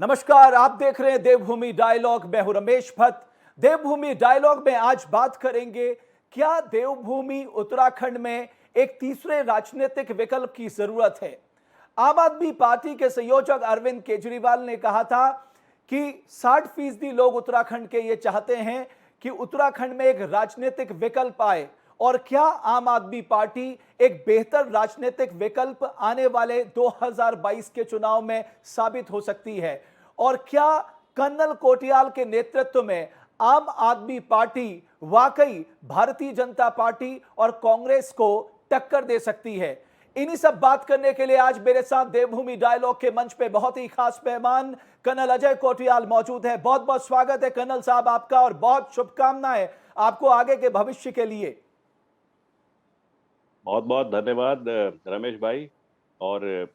नमस्कार, आप देख रहे हैं देवभूमि डायलॉग। मैं हूं रमेश भट्ट। देवभूमि डायलॉग में आज बात करेंगे, क्या देवभूमि उत्तराखंड में एक तीसरे राजनीतिक विकल्प की जरूरत है। आम आदमी पार्टी के संयोजक अरविंद केजरीवाल ने कहा था कि 60% लोग उत्तराखंड के ये चाहते हैं कि उत्तराखंड में एक राजनीतिक विकल्प आए। और क्या आम आदमी पार्टी एक बेहतर राजनीतिक विकल्प आने वाले 2022 के चुनाव में साबित हो सकती है? और क्या कर्नल कोटियाल के नेतृत्व में आम आदमी पार्टी वाकई भारतीय जनता पार्टी और कांग्रेस को टक्कर दे सकती है? इन्हीं सब बात करने के लिए आज मेरे साथ देवभूमि डायलॉग के मंच पे बहुत ही खास मेहमान कर्नल अजय कोटियाल मौजूद है। बहुत बहुत स्वागत है कर्नल साहब आपका, और बहुत शुभकामनाएं आपको आगे के भविष्य के लिए। बहुत बहुत धन्यवाद रमेश भाई। और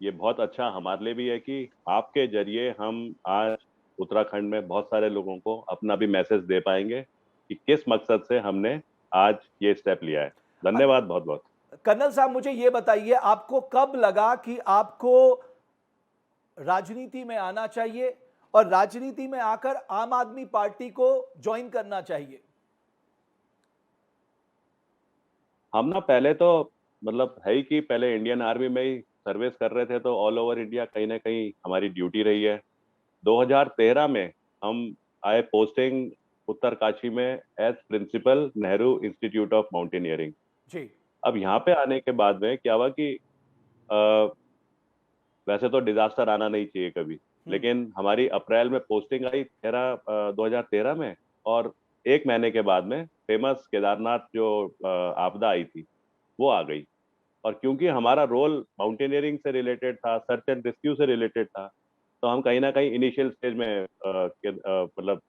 ये बहुत अच्छा हमारे लिए भी है कि आपके जरिए हम आज उत्तराखंड में बहुत सारे लोगों को अपना भी मैसेज दे पाएंगे कि किस मकसद से हमने आज ये स्टेप लिया है। धन्यवाद बहुत बहुत। कर्नल साहब, मुझे ये बताइए, आपको कब लगा कि आपको राजनीति में आना चाहिए और राजनीति में आकर आम आदमी पार्टी को ज्वाइन करना चाहिए? हम ना पहले तो मतलब है ही कि पहले इंडियन आर्मी में ही सर्विस कर रहे थे, तो ऑल ओवर इंडिया कहीं ना कहीं हमारी ड्यूटी रही है। 2013 में हम आए पोस्टिंग उत्तरकाशी में as principal Nehru institute of mountaineering. जी। अब यहाँ पे आने के बाद में क्या हुआ कि अ, वैसे तो डिजास्टर आना नहीं चाहिए कभी, लेकिन हमारी अप्रैल में पोस्टिंग आई 2013 में। और एक महीने के बाद में फेमस केदारनाथ जो आपदा आई थी वो आ गई। और क्योंकि हमारा रोल माउंटेनियरिंग से रिलेटेड था, सर्च एंड रेस्क्यू से रिलेटेड था, तो हम कहीं ना कहीं इनिशियल स्टेज में मतलब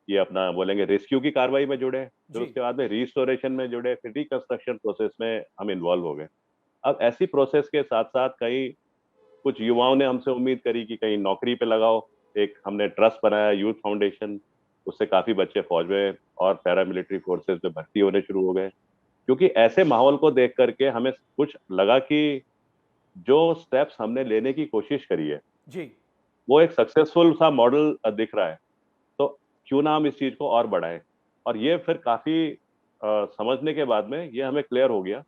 ये अपना बोलेंगे रेस्क्यू की कार्रवाई में जुड़े, फिर जी। उसके बाद में रिस्टोरेशन में जुड़े, फिर रिकंस्ट्रक्शन प्रोसेस में हम इन्वॉल्व हो गए। अब ऐसी प्रोसेस के साथ साथ कई कुछ युवाओं ने हमसे उम्मीद करी कि कहीं नौकरी पे लगाओ। एक हमने ट्रस्ट बनाया, यूथ फाउंडेशन। उससे काफी बच्चे फौज में और पैरामिलिट्री फोर्सेस में भर्ती होने शुरू हो गए। क्योंकि ऐसे माहौल को देख करके हमें कुछ लगा कि जो स्टेप्स हमने लेने की कोशिश करी है जी। वो एक सक्सेसफुल सा मॉडल दिख रहा है। तो क्यों ना हम इस चीज को और बढ़ाएं। और ये फिर काफी समझने के बाद में ये हमें क्लियर हो गया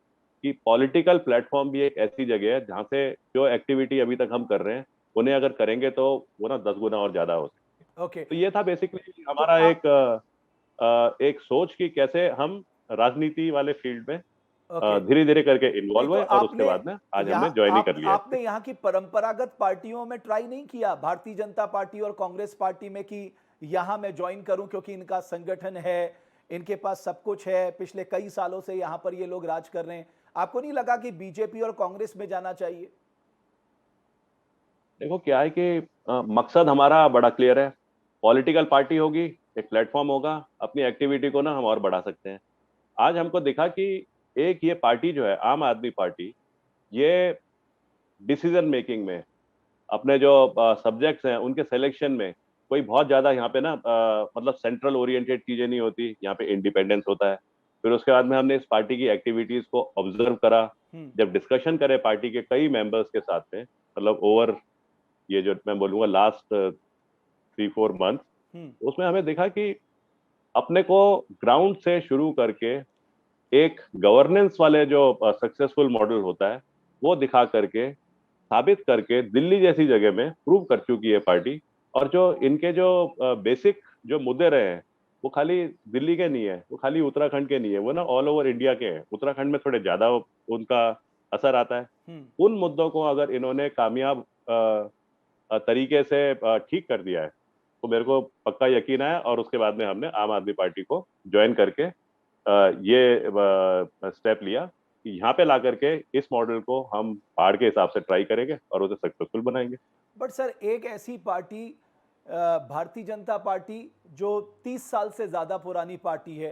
कि पॉलिटिकल प्लेटफॉर्म भी एक ऐसी जगह है जहाँ से जो एक्टिविटी अभी तक हम कर रहे हैं उन्हें अगर करेंगे तो वो ना 10 गुना और ज्यादा हो सकती है। ओके। तो ये था बेसिकली तो हमारा आप। एक सोच कि कैसे हम राजनीति वाले फील्ड में ओके। धीरे धीरे करके नहीं, इन्वॉल्व तो हुए, और उसके आपने बाद में आज हमने यहाँ ज्वाइन ही आप कर लिया है। आपने यहाँ की परंपरागत पार्टियों में ट्राई नहीं किया, भारतीय जनता पार्टी और कांग्रेस पार्टी में, कि यहाँ मैं ज्वाइन करूं क्योंकि इनका संगठन है, इनके पास सब कुछ है, पिछले कई सालों से यहाँ पर ये लोग राज कर रहे हैं? आपको नहीं लगा कि बीजेपी और कांग्रेस में जाना चाहिए? देखो क्या है कि मकसद हमारा बड़ा क्लियर है। पॉलिटिकल पार्टी होगी, एक प्लेटफॉर्म होगा, अपनी एक्टिविटी को ना हम और बढ़ा सकते हैं। आज हमको दिखा कि एक ये पार्टी जो है आम आदमी पार्टी, ये डिसीजन मेकिंग में, अपने जो सब्जेक्ट्स हैं उनके सिलेक्शन में कोई बहुत ज्यादा यहाँ पे ना मतलब सेंट्रल ओरिएंटेड चीजें नहीं होती। यहाँ पे इंडिपेंडेंस होता है। फिर उसके बाद में हमने इस पार्टी की एक्टिविटीज को ऑब्जर्व करा। हम्म। जब डिस्कशन करे पार्टी के कई मेंबर्स के साथ में, मतलब ओवर ये जो मैं बोलूंगा लास्ट 3-4 मंथ, हम्म। उसमें हमें देखा कि अपने को ग्राउंड से शुरू करके एक गवर्नेंस वाले जो सक्सेसफुल मॉडल होता है वो दिखा करके, साबित करके दिल्ली जैसी जगह में प्रूव कर चुकी है पार्टी। और जो इनके जो बेसिक जो मुद्दे रहे हैं वो खाली दिल्ली के नहीं है, वो खाली उत्तराखंड के नहीं है, वो ना ऑल ओवर इंडिया के हैं। उत्तराखंड में थोड़े ज्यादा उनका असर आता है। हम्म। उन मुद्दों को अगर इन्होंने कामयाब तरीके से ठीक कर दिया है तो मेरे को पक्का यकीन है। और उसके बाद में हमने आम आदमी पार्टी को ज्वाइन करके ये स्टेप लिया कि यहाँ पे ला करके इस मॉडल को हम पहाड़ के हिसाब से ट्राई करेंगे और उसे सक्सेसफुल बनाएंगे। बट सर, एक ऐसी पार्टी, भारतीय जनता पार्टी, जो 30 साल से ज्यादा पुरानी पार्टी है,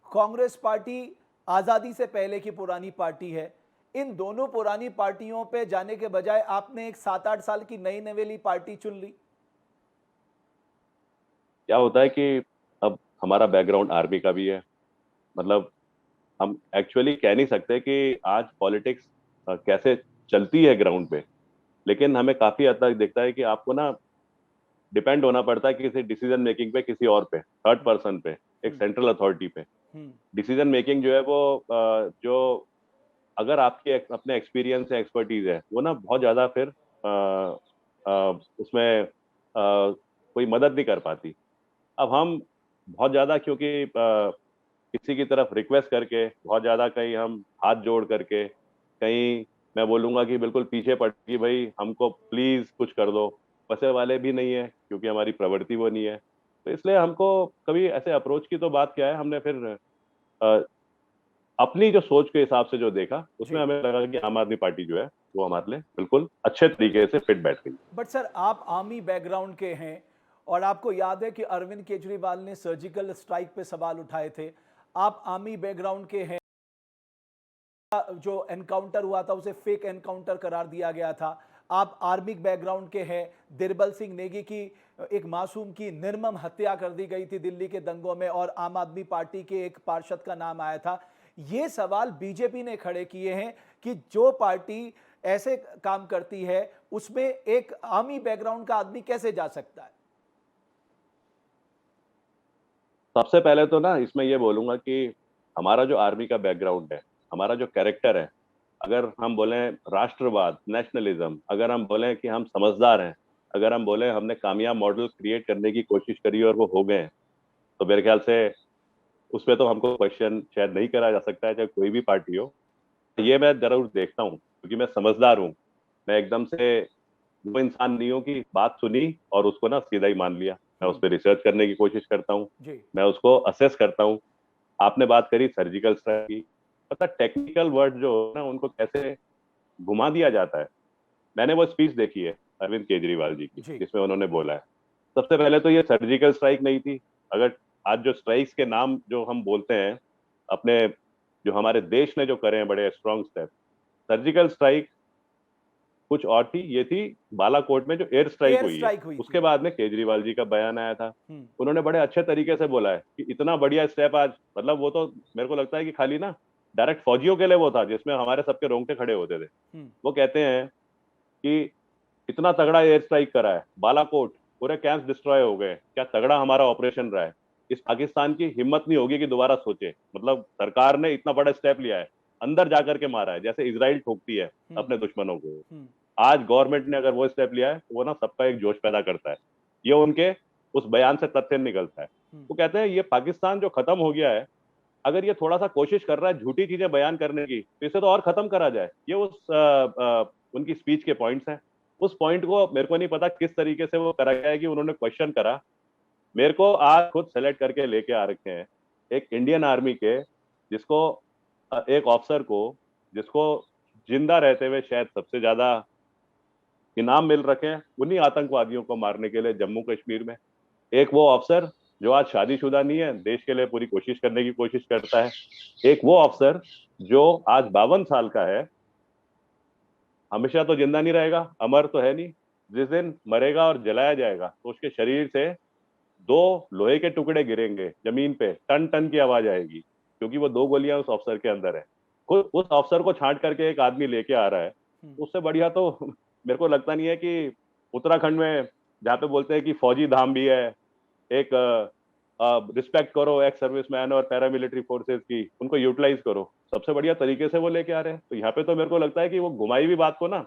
कांग्रेस पार्टी आजादी से पहले की पुरानी पार्टी है, इन दोनों पुरानी पार्टियों पे जाने के बजाय आपने एक 7-8 साल की नई नवेली पार्टी चुन ली। क्या होता है कि अब हमारा बैकग्राउंड आर्मी का भी है। मतलब हम एक्चुअली कह नहीं सकते कि आज पॉलिटिक्स कैसे चलती है ग्राउंड पे, लेकिन हमें काफी हद तक दिखता है कि आपको ना डिपेंड होना पड़ता है किसी डिसीजन मेकिंग पे, किसी और पे, थर्ड पर्सन पे, एक सेंट्रल अथॉरिटी पे। डिसीजन मेकिंग जो है वो जो अगर आपके अपने एक्सपीरियंस है, एक्सपर्टीज है, वो ना बहुत ज्यादा फिर उसमें कोई मदद नहीं कर पाती। अब हम बहुत ज्यादा क्योंकि किसी की तरफ रिक्वेस्ट करके, बहुत ज्यादा कहीं हम हाथ जोड़ करके, कहीं मैं बोलूंगा कि बिल्कुल पीछे पड़ कि भाई हमको प्लीज कुछ कर दो, वैसे वाले भी नहीं है, क्योंकि हमारी प्रवृत्ति वो नहीं है। तो इसलिए हमको कभी ऐसे अप्रोच की तो बात क्या है, हमने फिर अ, अपनी जो सोच के हिसाब से जो देखा, उसमें जी। हमें लगा कि आम आदमी पार्टी जो है वो हमारे लिए बिल्कुल अच्छे तरीके से फिट बैठ गई। बट सर, आप आर्मी बैकग्राउंड के हैं और आपको याद है कि अरविंद केजरीवाल ने सर्जिकल स्ट्राइक पे सवाल उठाए थे। आप आर्मी बैकग्राउंड के हैं, जो एनकाउंटर हुआ था उसे फेक एनकाउंटर करार दिया गया था। आप आर्मी बैकग्राउंड के हैं, दिरबल सिंह नेगी की एक मासूम की निर्मम हत्या कर दी गई थी दिल्ली के दंगों में और आम आदमी पार्टी के एक पार्षद का नाम आया था। ये सवाल बीजेपी ने खड़े किए हैं कि जो पार्टी ऐसे काम करती है उसमें एक आर्मी बैकग्राउंड का आदमी कैसे जा सकता है। सबसे पहले तो ना इसमें ये बोलूंगा कि हमारा जो आर्मी का बैकग्राउंड है, हमारा जो कैरेक्टर है, अगर हम बोलें राष्ट्रवाद, नेशनलिज्म, अगर हम बोलें कि हम समझदार हैं, अगर हम बोलें हमने कामयाब मॉडल क्रिएट करने की कोशिश करी और वो हो गए हैं, तो मेरे ख्याल से उस पर तो हमको क्वेश्चन शायद नहीं करा जा सकता है, चाहे कोई भी पार्टी हो। ये मैं जरूर देखता हूँ क्योंकि मैं समझदार हूँ। मैं एकदम से वो इंसान नहीं हूँ कि बात सुनी और उसको ना सीधा ही मान लिया। मैं उस पर रिसर्च करने की कोशिश करता हूँ, जी। मैं उसको असेस करता हूँ। आपने बात करी सर्जिकल स्ट्राइक की, पता टेक्निकल वर्ड जो है ना उनको कैसे घुमा दिया जाता है। मैंने वो स्पीच देखी है अरविंद केजरीवाल जी की, जी। जिसमें उन्होंने बोला है सबसे पहले तो ये सर्जिकल स्ट्राइक नहीं थी। अगर आज जो स्ट्राइक्स के नाम जो हम बोलते हैं अपने, जो हमारे देश ने जो करे हैं बड़े स्ट्रॉन्ग स्टेप, सर्जिकल स्ट्राइक कुछ और थी। ये थी बालाकोट में जो एयर स्ट्राइक एयर हुई है, स्ट्राइक हुई उसके थी। बाद में केजरीवाल जी का बयान आया था। उन्होंने बड़े अच्छे तरीके से बोला है कि इतना बढ़िया स्टेप आज, मतलब वो तो मेरे को लगता है कि खाली ना डायरेक्ट फौजियों के लिए वो था जिसमें हमारे सबके रोंगटे खड़े होते थे। वो कहते हैं कि इतना तगड़ा एयर स्ट्राइक करा है, बालाकोट पूरे कैंप्स डिस्ट्रॉय हो गए, क्या तगड़ा हमारा ऑपरेशन रहा है। इस पाकिस्तान की हिम्मत नहीं होगी कि दोबारा सोचे, मतलब सरकार ने इतना बड़ा स्टेप लिया है, अंदर जाकर के मारा है, जैसे इजराइल ठोकती है अपने दुश्मनों को। आज गवर्नमेंट ने अगर वो स्टेप लिया है तो वो ना सबका एक जोश पैदा करता है। ये उनके उस बयान से तथ्य निकलता है। वो कहते हैं ये पाकिस्तान जो खत्म हो गया है, अगर ये थोड़ा सा कोशिश कर रहा है झूठी चीजें बयान करने की, तो इसे तो और खत्म करा जाए। ये उनकी स्पीच के पॉइंट्स हैं। उस पॉइंट को मेरे को नहीं पता किस तरीके से वो करा गया है कि उन्होंने क्वेश्चन करा। मेरे को आज खुद सेलेक्ट करके लेके आ रखे हैं एक इंडियन आर्मी के, जिसको एक ऑफिसर को, जिसको जिंदा रहते हुए शायद सबसे ज्यादा इनाम मिल रखे हैं उन्हीं आतंकवादियों को मारने के लिए जम्मू कश्मीर में। एक वो अफसर जो आज शादीशुदा नहीं है, देश के लिए पूरी कोशिश करने की कोशिश करता है। एक वो अफसर जो आज 52 साल का है, हमेशा तो जिंदा नहीं रहेगा, अमर तो है नहीं। जिस दिन मरेगा और जलाया जाएगा तो उसके शरीर से 2 लोहे के टुकड़े गिरेंगे जमीन पे, टन टन की आवाज आएगी, क्योंकि वो 2 गोलियां उस अफसर के अंदर है। खुद उस अफसर को छांट करके एक आदमी लेके आ रहा है, उससे बढ़िया तो मेरे को लगता नहीं है कि उत्तराखंड में जहाँ पे बोलते हैं कि फौजी धाम भी है, एक रिस्पेक्ट करो एक्स सर्विसमैन और पैरामिलिट्री फोर्सेस की, उनको यूटिलाइज करो, सबसे बढ़िया तरीके से वो लेके आ रहे हैं। तो यहाँ पे तो मेरे को लगता है कि वो घुमाई हुई बात को ना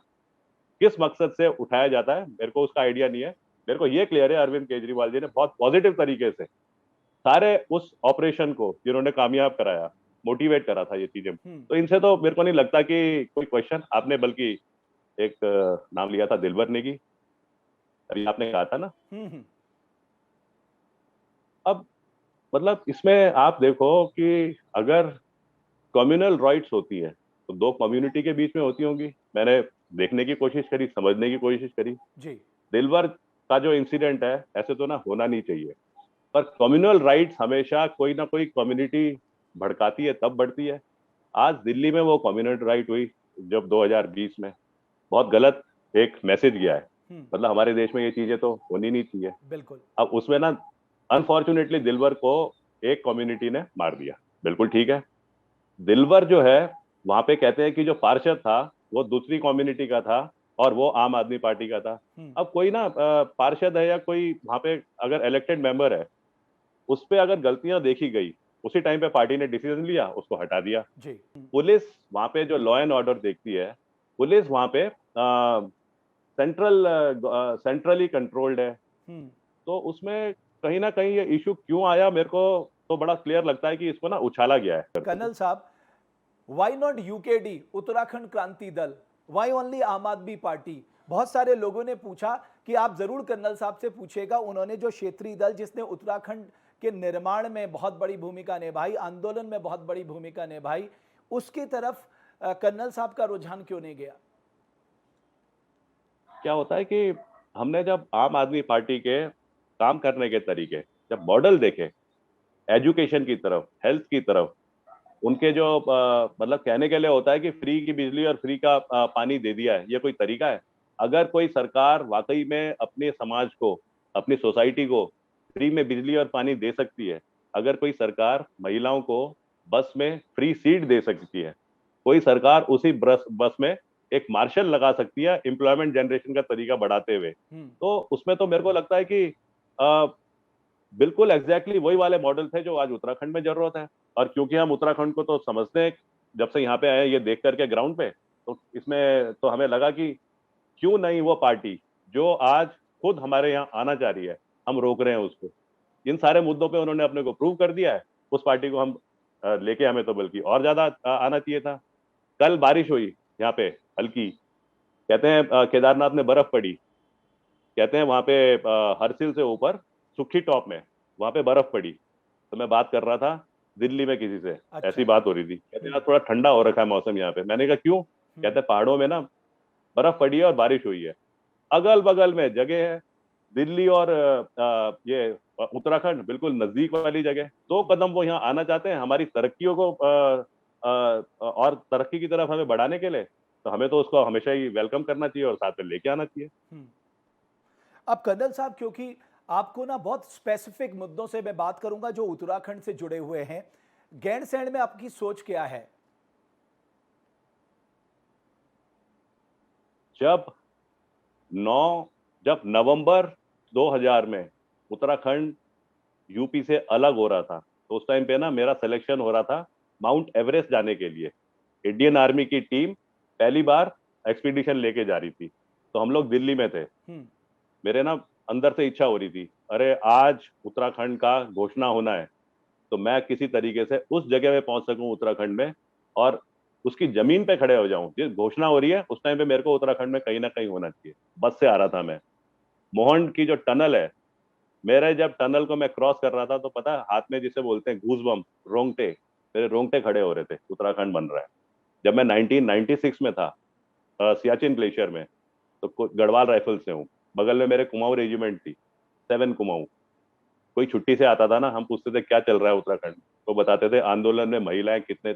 किस मकसद से उठाया जाता है, मेरे को उसका आइडिया नहीं है। मेरे को ये क्लियर है अरविंद केजरीवाल जी ने बहुत पॉजिटिव तरीके से सारे उस ऑपरेशन को जिन्होंने कामयाब कराया, मोटिवेट करा था ये चीजें। तो इनसे तो मेरे को नहीं लगता कि कोई क्वेश्चन। आपने बल्कि एक नाम लिया था दिलबर नेगी, अभी आपने कहा था ना। अब मतलब इसमें आप देखो कि अगर कम्युनल राइट्स होती है तो 2 कम्युनिटी के बीच में होती होंगी। मैंने देखने की कोशिश करी, समझने की कोशिश करी। जी। दिलबर का जो इंसिडेंट है, ऐसे तो ना होना नहीं चाहिए, पर कम्युनल राइट्स हमेशा कोई ना कोई कम्युनिटी भड़काती है तब बढ़ती है। आज दिल्ली में वो कम्युनल राइट हुई जब 2020 में, बहुत गलत एक मैसेज गया है। मतलब हमारे देश में ये चीजें तो होनी नहीं चाहिए। बिल्कुल। अब उसमें ना अनफॉर्चुनेटली दिलबर को एक कम्युनिटी ने मार दिया, बिल्कुल ठीक है। दिलबर जो है वहां पे कहते हैं कि जो पार्षद था वो दूसरी कम्युनिटी का था, और वो आम आदमी पार्टी का था। अब कोई ना पार्षद है या कोई वहां पे अगर इलेक्टेड मेंबर है, उस पे अगर गलतियां देखी गई, उसी टाइम पे पार्टी ने डिसीजन लिया, उसको हटा दिया। जी। पुलिस वहां पे जो लॉ एंड ऑर्डर देखती है, पुलिस वहां पे सेंट्रली कंट्रोल्ड है। तो उसमें कहीं ना कहीं ये इशू क्यों आया, मेरे को तो बड़ा क्लियर लगता है कि इसको ना उछाला गया है। कर्नल साहब, why not UKD, Uttarakhand Kranti Dal, Y only आम आदमी पार्टी? बहुत सारे लोगों ने पूछा कि आप जरूर कर्नल साहब से पूछेगा, उन्होंने जो क्षेत्रीय दल जिसने उत्तराखंड के निर्माण में बहुत बड़ी भूमिका निभाई, आंदोलन में बहुत बड़ी भूमिका निभाई, उसकी तरफ कर्नल साहब का रुझान क्यों नहीं गया? क्या होता है कि हमने जब आम आदमी पार्टी के काम करने के तरीके, जब मॉडल देखे, एजुकेशन की तरफ, हेल्थ की तरफ, उनके जो मतलब कहने के लिए होता है कि फ्री की बिजली और फ्री का पानी दे दिया है, ये कोई तरीका है? अगर कोई सरकार वाकई में अपने समाज को, अपनी सोसाइटी को फ्री में बिजली और पानी दे सकती है, अगर कोई सरकार महिलाओं को बस में फ्री सीट दे सकती है, कोई सरकार उसी बस में एक मार्शल लगा सकती है एम्प्लॉयमेंट जनरेशन का तरीका बढ़ाते हुए, तो उसमें तो मेरे को लगता है कि बिल्कुल एग्जैक्टली वही वाले मॉडल थे जो आज उत्तराखंड में जरूरत है। और क्योंकि हम उत्तराखंड को तो समझते हैं, जब से यहाँ पे आए ये देख करके ग्राउंड पे, तो इसमें तो हमें लगा कि क्यों नहीं वो पार्टी जो आज खुद हमारे यहाँ आना चाह रही है, हम रोक रहे हैं उसको। इन सारे मुद्दों पे उन्होंने अपने को प्रूव कर दिया है, उस पार्टी को हम लेके हमें तो बल्कि और ज्यादा आना चाहिए था। कल बारिश हुई यहाँ पे हल्की, कहते हैं केदारनाथ में बर्फ पड़ी, कहते हैं वहां पे हरसिल से ऊपर सुखी टॉप में वहां पे बर्फ पड़ी। तो मैं बात कर रहा था दिल्ली में किसी से, अच्छा। ऐसी बात हो रही थी, कहते हैं थोड़ा ठंडा हो रखा है मौसम यहाँ पे। मैंने कहा क्यों? कहते हैं पहाड़ों में ना बर्फ पड़ी है और बारिश हुई है। अगल बगल में जगह है, दिल्ली और ये उत्तराखंड बिल्कुल नजदीक वाली जगह। 2 कदम वो यहाँ आना चाहते हैं हमारी तरक्कियों को और तरक्की की तरफ हमें बढ़ाने के लिए, तो हमें तो उसको हमेशा ही वेलकम करना चाहिए और साथ में लेके आना चाहिए। अब कर्नल साहब, क्योंकि आपको ना बहुत स्पेसिफिक मुद्दों से मैं बात करूंगा जो उत्तराखंड से जुड़े हुए हैं, गैंडसैंड में आपकी सोच क्या है? जब जब नवंबर 2000 में उत्तराखंड यूपी से अलग हो रहा था, तो उस टाइम पे ना मेरा सिलेक्शन हो रहा था माउंट एवरेस्ट जाने के लिए। इंडियन आर्मी की टीम पहली बार एक्सपीडिशन लेके जा रही थी, तो हम लोग दिल्ली में थे। मेरे ना अंदर से इच्छा हो रही थी, अरे आज उत्तराखंड का घोषणा होना है, तो मैं किसी तरीके से उस जगह में पहुंच सकूं उत्तराखंड में और उसकी जमीन पे खड़े हो जाऊं। जिस घोषणा हो रही है उस टाइम पे मेरे को उत्तराखंड में कहीं ना कहीं होना चाहिए। बस से आ रहा था मैं, मोहन की जो टनल है, मेरे जब टनल को मैं क्रॉस कर रहा था तो पता है, हाथ में जिसे बोलते हैं गूजबम्प, रोंगटे, मेरे रोंगटे खड़े हो रहे थे, उत्तराखंड बन रहा है। जब मैं 1996 में था सियाचिन ग्लेशियर में, तो गढ़वाल राइफल से हूँ, बगल में मेरे कुमाऊं रेजिमेंट थी, 7 कुमाऊं। कोई छुट्टी से आता था ना, हम पूछते थे क्या चल रहा है उत्तराखंड, तो बताते थे आंदोलन में महिलाएं कितने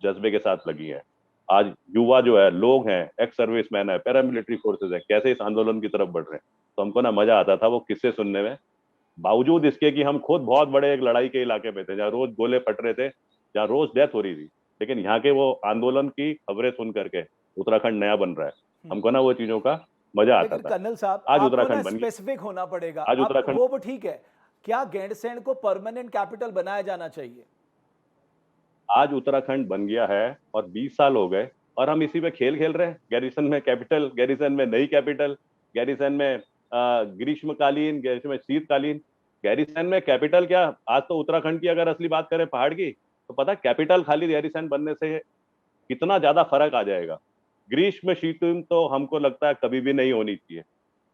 जज्बे के साथ लगी हैं। आज युवा जो है, लोग हैं, एक्स सर्विसमैन है, पैरामिलिट्री फोर्सेज है, कैसे इस आंदोलन की तरफ बढ़ रहे हैं। तो हमको ना मजा आता था वो किस्से सुनने में, बावजूद इसके कि हम खुद बहुत बड़े एक लड़ाई के इलाके में थे, जहाँ रोज गोले फट रहे थे, जहाँ रोज डेथ हो रही थी। लेकिन यहाँ के वो आंदोलन की खबरें सुन करके उत्तराखंड नया बन रहा है, हमको ना वो चीजों का मजा आता लेकिन था। कर्नल साहब, आज आपको ना उत्तराखंड बन गया। स्पेसिफिक होना पड़ेगा। आज आप उत्तराखंड वो ठीक है, क्या गैंडसैंड को परमानेंट कैपिटल बनाया जाना चाहिए? आज उत्तराखंड बन गया है और 20 साल हो गए और हम इसी पे खेल खेल रहे हैं। गैरिसन में कैपिटल, गैरिसन में नई कैपिटल, गैरिसन में ग्रीष्मकालीन, गैरिसन में शीतकालीन। गैरिसन में कैपिटल क्या, आज तो उत्तराखंड की अगर असली बात करें पहाड़ की, तो पता है कैपिटल खाली गैरिसन बनने से कितना ज्यादा फर्क आ जाएगा। ग्रीष्म शीतम तो हमको लगता है कभी भी नहीं होनी चाहिए।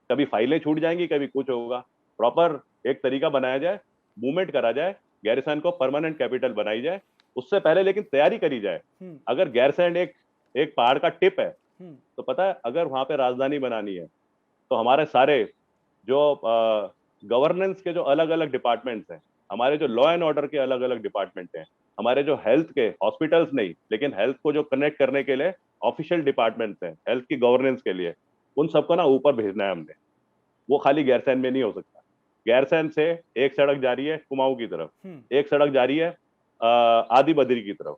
कभी फाइलें छूट जाएंगी, कभी कुछ होगा। प्रॉपर एक तरीका बनाया जाए, मूवमेंट करा जाए, गैरिसन को परमानेंट कैपिटल बनाई जाए। उससे पहले लेकिन तैयारी करी जाए। अगर गैरसैंड एक एक पहाड़ का टिप है, तो पता है अगर वहां पे राजधानी बनानी है, तो हमारे सारे जो गवर्नेंस के जो अलग अलग डिपार्टमेंट्स हैं, हमारे जो लॉ एंड ऑर्डर के अलग अलग डिपार्टमेंट हैं, हमारे जो हेल्थ के हॉस्पिटल्स नहीं, लेकिन हेल्थ को जो कनेक्ट करने के लिए ऑफिशियल डिपार्टमेंट्स हैं हेल्थ की गवर्नेंस के लिए, उन सबको ना ऊपर भेजना है हमने। वो खाली गैरसैंड में नहीं हो सकता। गैरसैंड से एक सड़क जा रही है कुमाऊं की तरफ, एक सड़क जा रही है आदि बद्री की तरफ,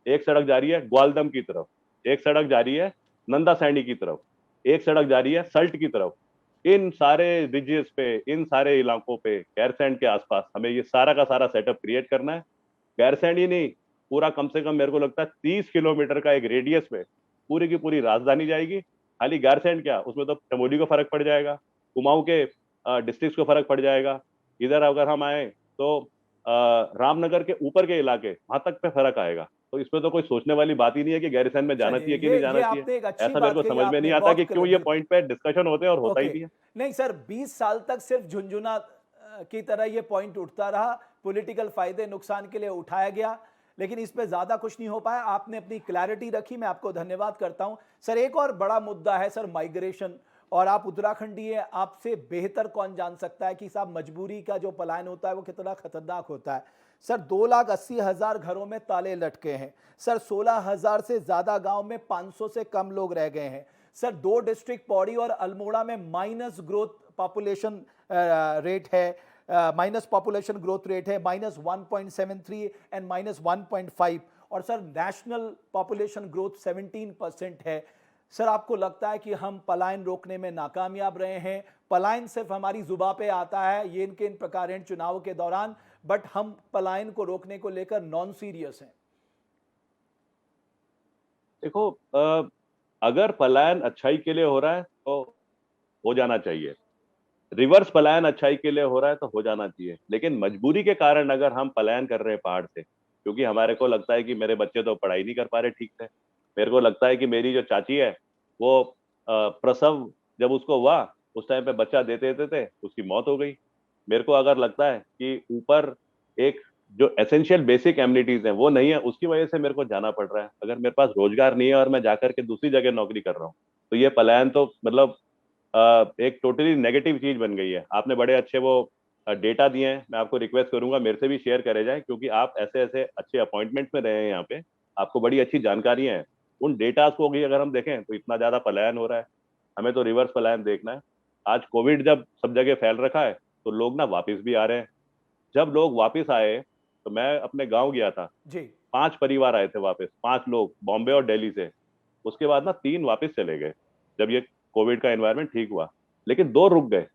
एक सड़क जा रही है ग्वालदम की तरफ, एक सड़क जा रही है नंदा सैनी की तरफ। एक सड़क जा रही है सल्ट की तरफ। इन सारे रिजेस पे, इन सारे इलाकों पे, गैरसैंण के आसपास हमें ये सारा का सारा सेटअप क्रिएट करना है। गैरसैंण ही नहीं, पूरा कम से कम मेरे को लगता है 30 किलोमीटर का एक रेडियस में पूरी की पूरी राजधानी जाएगी। खाली गैरसैंण क्या, उसमें तो चमोली को फर्क पड़ जाएगा, कुमाऊं के डिस्ट्रिक्ट को फर्क पड़ जाएगा। इधर अगर हम आए तो रामनगर के ऊपर के इलाके, वहां तक पे फर्क आएगा। तो इसमें तो कोई सोचने वाली बात ही नहीं है कि गैरसैंण में जाना चलिए, चाहिए कि नहीं ये जाना चाहिए। आपने एक अच्छी ऐसा मेरे बात को कही, समझ में नहीं आपने आता कि बहुत क्यों ये बिल्कुल। पॉइंट पे डिस्कशन होते हैं और होता ही ओके, नहीं है। नहीं सर, 20 साल तक सिर्फ झुंझुना की तरह ये पॉइंट उठता रहा, पॉलिटिकल फायदे नुकसान के लिए उठाया गया, लेकिन इस पे ज्यादा कुछ नहीं हो पाया। आपने अपनी क्लैरिटी रखी, मैं आपको धन्यवाद करता हूं। सर, एक और बड़ा मुद्दा है सर, माइग्रेशन, और आप उत्तराखंडी हैं, आपसे बेहतर कौन जान सकता है कि साहब मजबूरी का जो पलायन होता है वो कितना खतरनाक होता है। सर, 2,80,000 घरों में ताले लटके हैं सर, 16,000 से ज्यादा गांव में 500 से कम लोग रह गए हैं सर। 2 डिस्ट्रिक्ट पौड़ी और अल्मोड़ा में माइनस ग्रोथ पॉपुलेशन रेट है, माइनस पॉपुलेशन ग्रोथ रेट है, -1.73 एंड -1.5, और सर नेशनल पॉपुलेशन ग्रोथ 17% है। सर, आपको लगता है कि हम पलायन रोकने में नाकामयाब रहे हैं? पलायन सिर्फ हमारी जुबां पे आता है ये इनके इन प्रकार चुनाव के दौरान, बट हम पलायन को रोकने को लेकर नॉन सीरियस हैं। देखो, अगर पलायन अच्छाई के लिए हो रहा है तो हो जाना चाहिए, रिवर्स पलायन अच्छाई के लिए हो रहा है तो हो जाना चाहिए। लेकिन मजबूरी के कारण अगर हम पलायन कर रहे हैं पहाड़ से, क्योंकि हमारे को लगता है कि मेरे बच्चे तो पढ़ाई नहीं कर पा रहे ठीक से, मेरे को लगता है कि मेरी जो चाची है वो प्रसव जब उसको हुआ उस टाइम पे बच्चा देते देते उसकी मौत हो गई। मेरे को अगर लगता है कि ऊपर एक जो एसेंशियल बेसिक एमिनिटीज हैं वो नहीं है, उसकी वजह से मेरे को जाना पड़ रहा है। अगर मेरे पास रोजगार नहीं है और मैं जाकर के दूसरी जगह नौकरी कर रहा हूँ, तो ये पलायन तो मतलब एक टोटली नेगेटिव चीज बन गई है। आपने बड़े अच्छे वो डेटा दिए हैं, मैं आपको रिक्वेस्ट करूंगा मेरे से भी शेयर करे जाए, क्योंकि आप ऐसे ऐसे अच्छे अपॉइंटमेंट में रहे हैं यहाँ पे, आपको बड़ी अच्छी जानकारी है। उन डेटा को भी अगर हम देखें तो इतना ज्यादा पलायन हो रहा है, हमें तो रिवर्स पलायन देखना है। आज कोविड जब सब जगह फैल रखा है तो लोग ना वापिस भी आ रहे हैं। जब लोग वापिस आए तो मैं अपने गाँव गया था, जी। 5 परिवार आए थे वापस, 5 लोग बॉम्बे और दिल्ली से। उसके बाद ना 3 वापस चले गए जब ये कोविड का एनवायरनमेंट ठीक हुआ, लेकिन 2 रुक गए।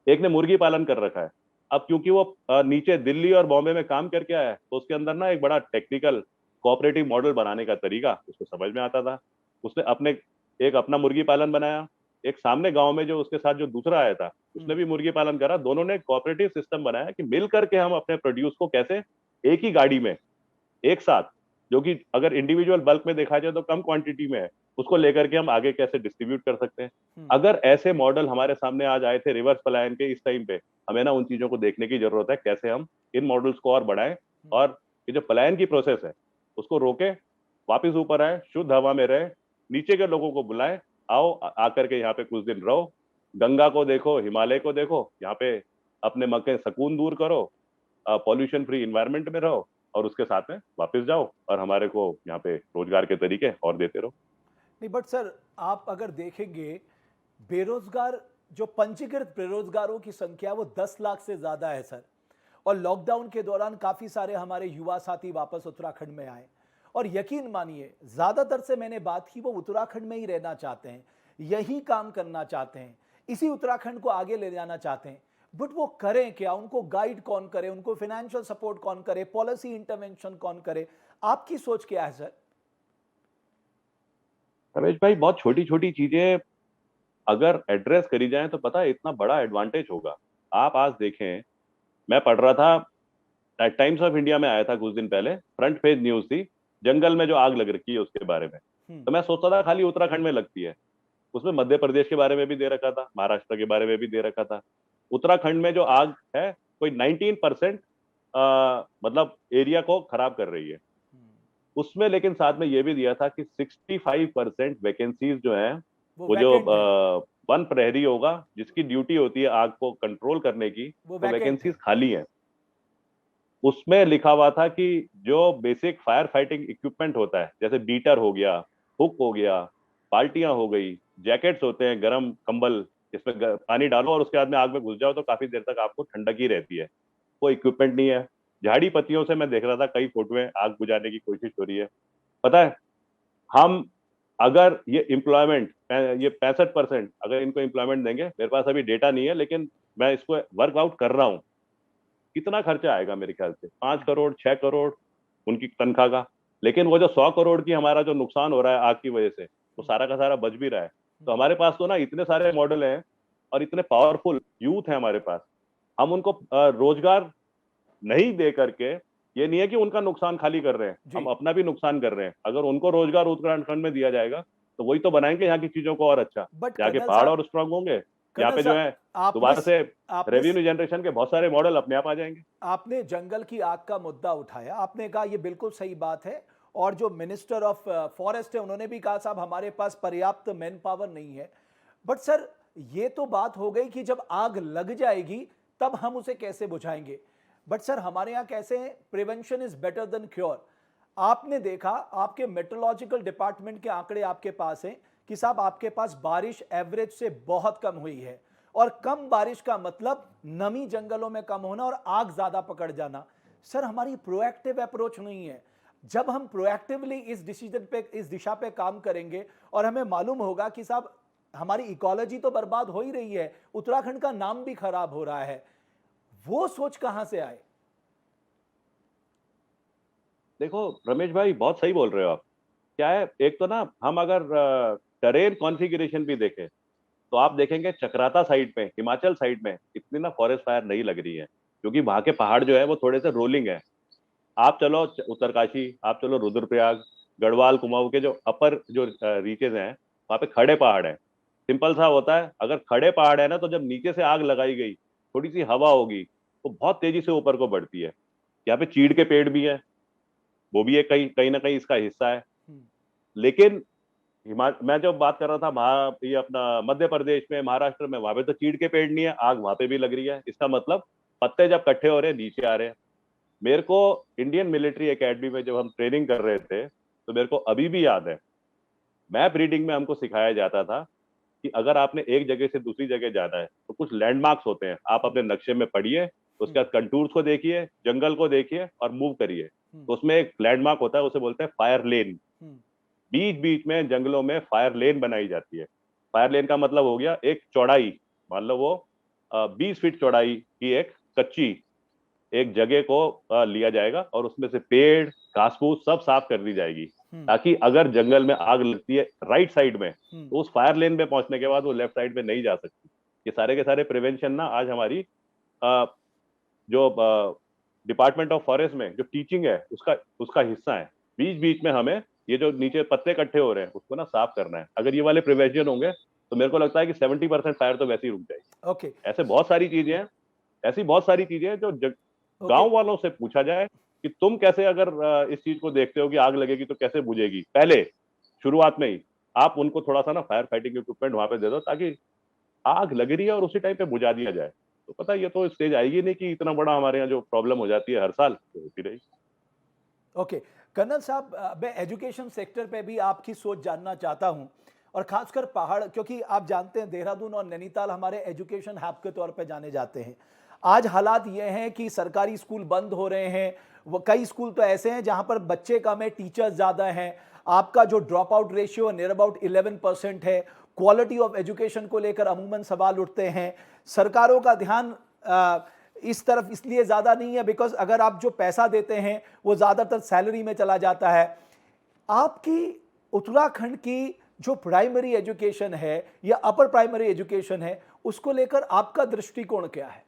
एक ने मुर्गी पालन कर रखा है। अब क्योंकि वो नीचे दिल्ली और बॉम्बे में काम करके आया है, तो उसके अंदर ना एक बड़ा टेक्निकल कोऑपरेटिव मॉडल बनाने का तरीका उसको समझ में आता था। उसने अपने एक अपना मुर्गी पालन बनाया, एक सामने गांव में जो उसके साथ जो दूसरा आया था उसने भी मुर्गी पालन करा। दोनों ने कोऑपरेटिव सिस्टम बनाया कि मिल करके हम अपने प्रोड्यूस को कैसे एक ही गाड़ी में एक साथ, जो कि अगर इंडिविजुअल बल्क में देखा जाए तो कम क्वांटिटी में है, उसको लेकर के हम आगे कैसे डिस्ट्रीब्यूट कर सकते हैं। अगर ऐसे मॉडल हमारे सामने आज आए थे रिवर्स पलायन के इस टाइम पे, हमें ना उन चीजों को देखने की जरूरत है, कैसे हम इन मॉडल्स को और बढ़ाएं और ये जो पलायन की प्रोसेस है उसको रोके, वापिस ऊपर आए, शुद्ध हवा में रहे, नीचे के लोगों को बुलाए, आओ आकर के यहाँ पे कुछ दिन रहो, गंगा को देखो, हिमालय को देखो, यहाँ पे अपने मक्के सुकून दूर करो, पॉल्यूशन फ्री इन्वायरमेंट में रहो, और उसके साथ में वापस जाओ और हमारे को यहाँ पे रोजगार के तरीके और देते रहो। नहीं, बट सर, आप अगर देखेंगे, बेरोजगार, जो पंजीकृत बेरोजगारों की संख्या वो 10 लाख से ज्यादा है सर। और लॉकडाउन के दौरान काफी सारे हमारे युवा साथी वापस उत्तराखंड में आए, और यकीन मानिए ज्यादातर से मैंने बात की, वो उत्तराखंड में ही रहना चाहते हैं, यही काम करना चाहते हैं, इसी उत्तराखंड को आगे ले जाना चाहते हैं। बट वो करें क्या? उनको गाइड कौन करे, उनको फाइनेंशियल सपोर्ट कौन करे, पॉलिसी इंटरवेंशन कौन करे? आपकी सोच क्या है सर? रमेश भाई, बहुत छोटी छोटी चीजें अगर एड्रेस करी जाए तो पता है इतना बड़ा एडवांटेज होगा। आप आज देखें, मैं पढ़ रहा था, टाइम्स ऑफ इंडिया में आया था कुछ दिन पहले, फ्रंट पेज न्यूज थी, जंगल में जो आग लग रखी है उसके बारे में। तो मैं सोचता था खाली उत्तराखंड में लगती है, उसमें मध्य प्रदेश के बारे में भी दे रखा था, महाराष्ट्र के बारे में भी दे रखा था। उत्तराखंड में जो आग है कोई 19% मतलब एरिया को खराब कर रही है उसमें। लेकिन साथ में ये भी दिया था कि 65% वैकेंसीज जो हैं, वो वो जो वैकेंट है, वन प्रहरी होगा जिसकी ड्यूटी होती है आग को कंट्रोल करने की, वो तो वैकेंट वैकेंसीज है। खाली हैं। उसमें लिखा हुआ था कि जो बेसिक फायर फाइटिंग इक्विपमेंट होता है, जैसे बीटर हो गया, हुक हो गया, बाल्टियां हो गई, जैकेट्स होते हैं, गर्म कंबल, जिसमें पानी डालो और उसके बाद में आग में घुस जाओ तो काफी देर तक आपको ठंडक ही रहती है, वो इक्विपमेंट नहीं है। झाड़ी पत्तियों से मैं देख रहा था कई फोटोएं आग बुझाने की कोशिश हो रही है। पता है, हम अगर ये एम्प्लॉयमेंट, ये 65% अगर इनको एम्प्लॉयमेंट देंगे, मेरे पास अभी डेटा नहीं है लेकिन मैं इसको वर्कआउट कर रहा हूँ, कितना खर्चा आएगा मेरे ख्याल से 5 करोड़ 6 करोड़ उनकी तनख्वाह का। लेकिन वो जो 100 करोड़ की हमारा जो नुकसान हो रहा है आग की वजह से, वो सारा का सारा बच भी रहा है। तो हमारे पास तो ना इतने सारे मॉडल हैं और इतने पावरफुल यूथ है हमारे पास, हम उनको रोजगार नहीं दे करके, ये नहीं है कि उनका नुकसान खाली कर रहे हैं, जी। हम अपना भी नुकसान कर रहे हैं। अगर उनको रोजगार उत्तराखंड में दिया जाएगा तो वही तो बनाएंगे यहाँ की चीजों को और अच्छा, बट यहाँ के कर्नल पहाड़ साहब, और स्ट्रांग होंगे, यहाँ कर्नल पे जो साहब, है आपने दोबारा से आपने रेवेन्यू जनरेशन के बहुत सारे मॉडल अपने आप आ जाएंगे। आपने जंगल की आग का मुद्दा उठाया, आपने कहा ये बिल्कुल सही बात है। और जो मिनिस्टर ऑफ फॉरेस्ट है उन्होंने भी कहा साहब हमारे पास पर्याप्त मैन पावर नहीं है। बट सर, ये तो बात हो गई कि जब आग लग जाएगी तब हम उसे कैसे बुझाएंगे। बट सर, हमारे यहाँ कैसे हैं, prevention is better than cure. आपने देखा, आपके मेट्रोलॉजिकल डिपार्टमेंट के आंकड़े आपके पास हैं कि साहब आपके पास बारिश एवरेज से बहुत कम हुई है, और कम बारिश का मतलब नमी जंगलों में कम होना और आग ज्यादा पकड़ जाना। सर, हमारी प्रोएक्टिव अप्रोच नहीं है। जब हम प्रोएक्टिवली इस डिसीजन पे, इस दिशा पे काम करेंगे और हमें मालूम होगा कि साहब हमारी इकोलॉजी तो बर्बाद हो ही रही है, उत्तराखंड का नाम भी खराब हो रहा है, वो सोच कहां से आए। देखो रमेश भाई, बहुत सही बोल रहे हो आप। क्या है, एक तो ना हम अगर टेरेन कॉन्फ़िगरेशन भी देखें तो आप देखेंगे चक्राता साइड में, हिमाचल साइड में इतनी ना फॉरेस्ट फायर नहीं लग रही है, क्योंकि वहां के पहाड़ जो है वो थोड़े से रोलिंग है। आप चलो उत्तरकाशी, आप चलो रुद्रप्रयाग, गढ़वाल कुमाऊं के जो अपर जो रीचेज हैं, वहां पे खड़े पहाड़ है। सिंपल सा होता है, अगर खड़े पहाड़ है ना, तो जब नीचे से आग लगाई गई, थोड़ी सी हवा होगी, वो बहुत तेजी से ऊपर को बढ़ती है। यहाँ पे चीड़ के पेड़ भी है, वो भी एक कहीं कहीं ना कहीं इसका हिस्सा है। लेकिन मैं जो बात कर रहा था, ये अपना मध्य प्रदेश में, महाराष्ट्र में, वहां पे तो चीड़ के पेड़ नहीं है, आग वहां पे भी लग रही है। इसका मतलब पत्ते जब इकट्ठे हो रहे हैं, नीचे आ रहे हैं। मेरे को इंडियन मिलिट्री एकेडमी में जब हम ट्रेनिंग कर रहे थे, तो मेरे को अभी भी याद है, मैप रीडिंग में हमको सिखाया जाता था कि अगर आपने एक जगह से दूसरी जगह जाना है तो कुछ लैंडमार्क्स होते हैं, आप अपने नक्शे में पढ़िए, उसके बाद कंटूर्स को देखिए, जंगल को देखिए और मूव करिए। तो उसमें एक लैंडमार्क होता है, उसे बोलते हैं फायर लेन। बीच बीच में जंगलों में फायर लेन बनाई जाती है। फायर लेन का मतलब हो गया एक चौड़ाई, मान लो वो 20 फीट चौड़ाई की एक कच्ची एक जगह को लिया जाएगा और उसमें से पेड़ घास फूस सब साफ कर दी जाएगी, ताकि अगर जंगल में आग लगती है राइट साइड में, तो उस फायर लेन में पहुंचने के बाद वो लेफ्ट साइड में नहीं जा सकती। ये सारे के सारे प्रिवेंशन ना आज हमारी जो डिपार्टमेंट ऑफ फॉरेस्ट में जो टीचिंग है उसका उसका हिस्सा है। बीच बीच में हमें ये जो नीचे पत्ते इकट्ठे हो रहे हैं उसको ना साफ करना है। अगर ये वाले प्रिवेंशन होंगे तो मेरे को लगता है कि 70% फायर तो वैसे ही रुक जाएगी। ओके। ऐसे बहुत सारी चीजें हैं, ऐसी बहुत सारी चीजें हैं जो ओके। गांव वालों से पूछा जाए कि तुम कैसे, अगर इस चीज को देखते हो कि आग लगेगी तो कैसे बुझेगी, पहले शुरुआत में ही आप उनको थोड़ा सा ना फायर फाइटिंग इक्विपमेंट वहां पे दे दो, ताकि आग लग रही है और उसी टाइम पे बुझा दिया जाए। तो पता है, ये तो स्टेज आएगी नहीं कि इतना बड़ा हमारे यहाँ जो प्रॉब्लम हो जाती है हर साल, तो होती रही। ओके। कर्नल साहब, मैं एजुकेशन सेक्टर पे भी आपकी सोच जानना चाहता हूं, और खासकर पहाड़, क्योंकि आप जानते हैं देहरादून और नैनीताल हमारे एजुकेशन हब के तौर पे जाने जाते हैं। आज हालात ये हैं कि सरकारी स्कूल बंद हो रहे हैं, वो कई स्कूल तो ऐसे हैं जहां पर बच्चे कम है, टीचर्स ज़्यादा हैं। आपका जो drop out ratio near about 11% है। क्वालिटी ऑफ एजुकेशन को लेकर अमूमन सवाल उठते हैं। सरकारों का ध्यान इस तरफ इसलिए ज़्यादा नहीं है बिकॉज अगर आप जो पैसा देते हैं वो ज़्यादातर सैलरी में चला जाता है। आपकी उत्तराखंड की जो प्राइमरी एजुकेशन है या अपर प्राइमरी एजुकेशन है, उसको लेकर आपका दृष्टिकोण क्या है?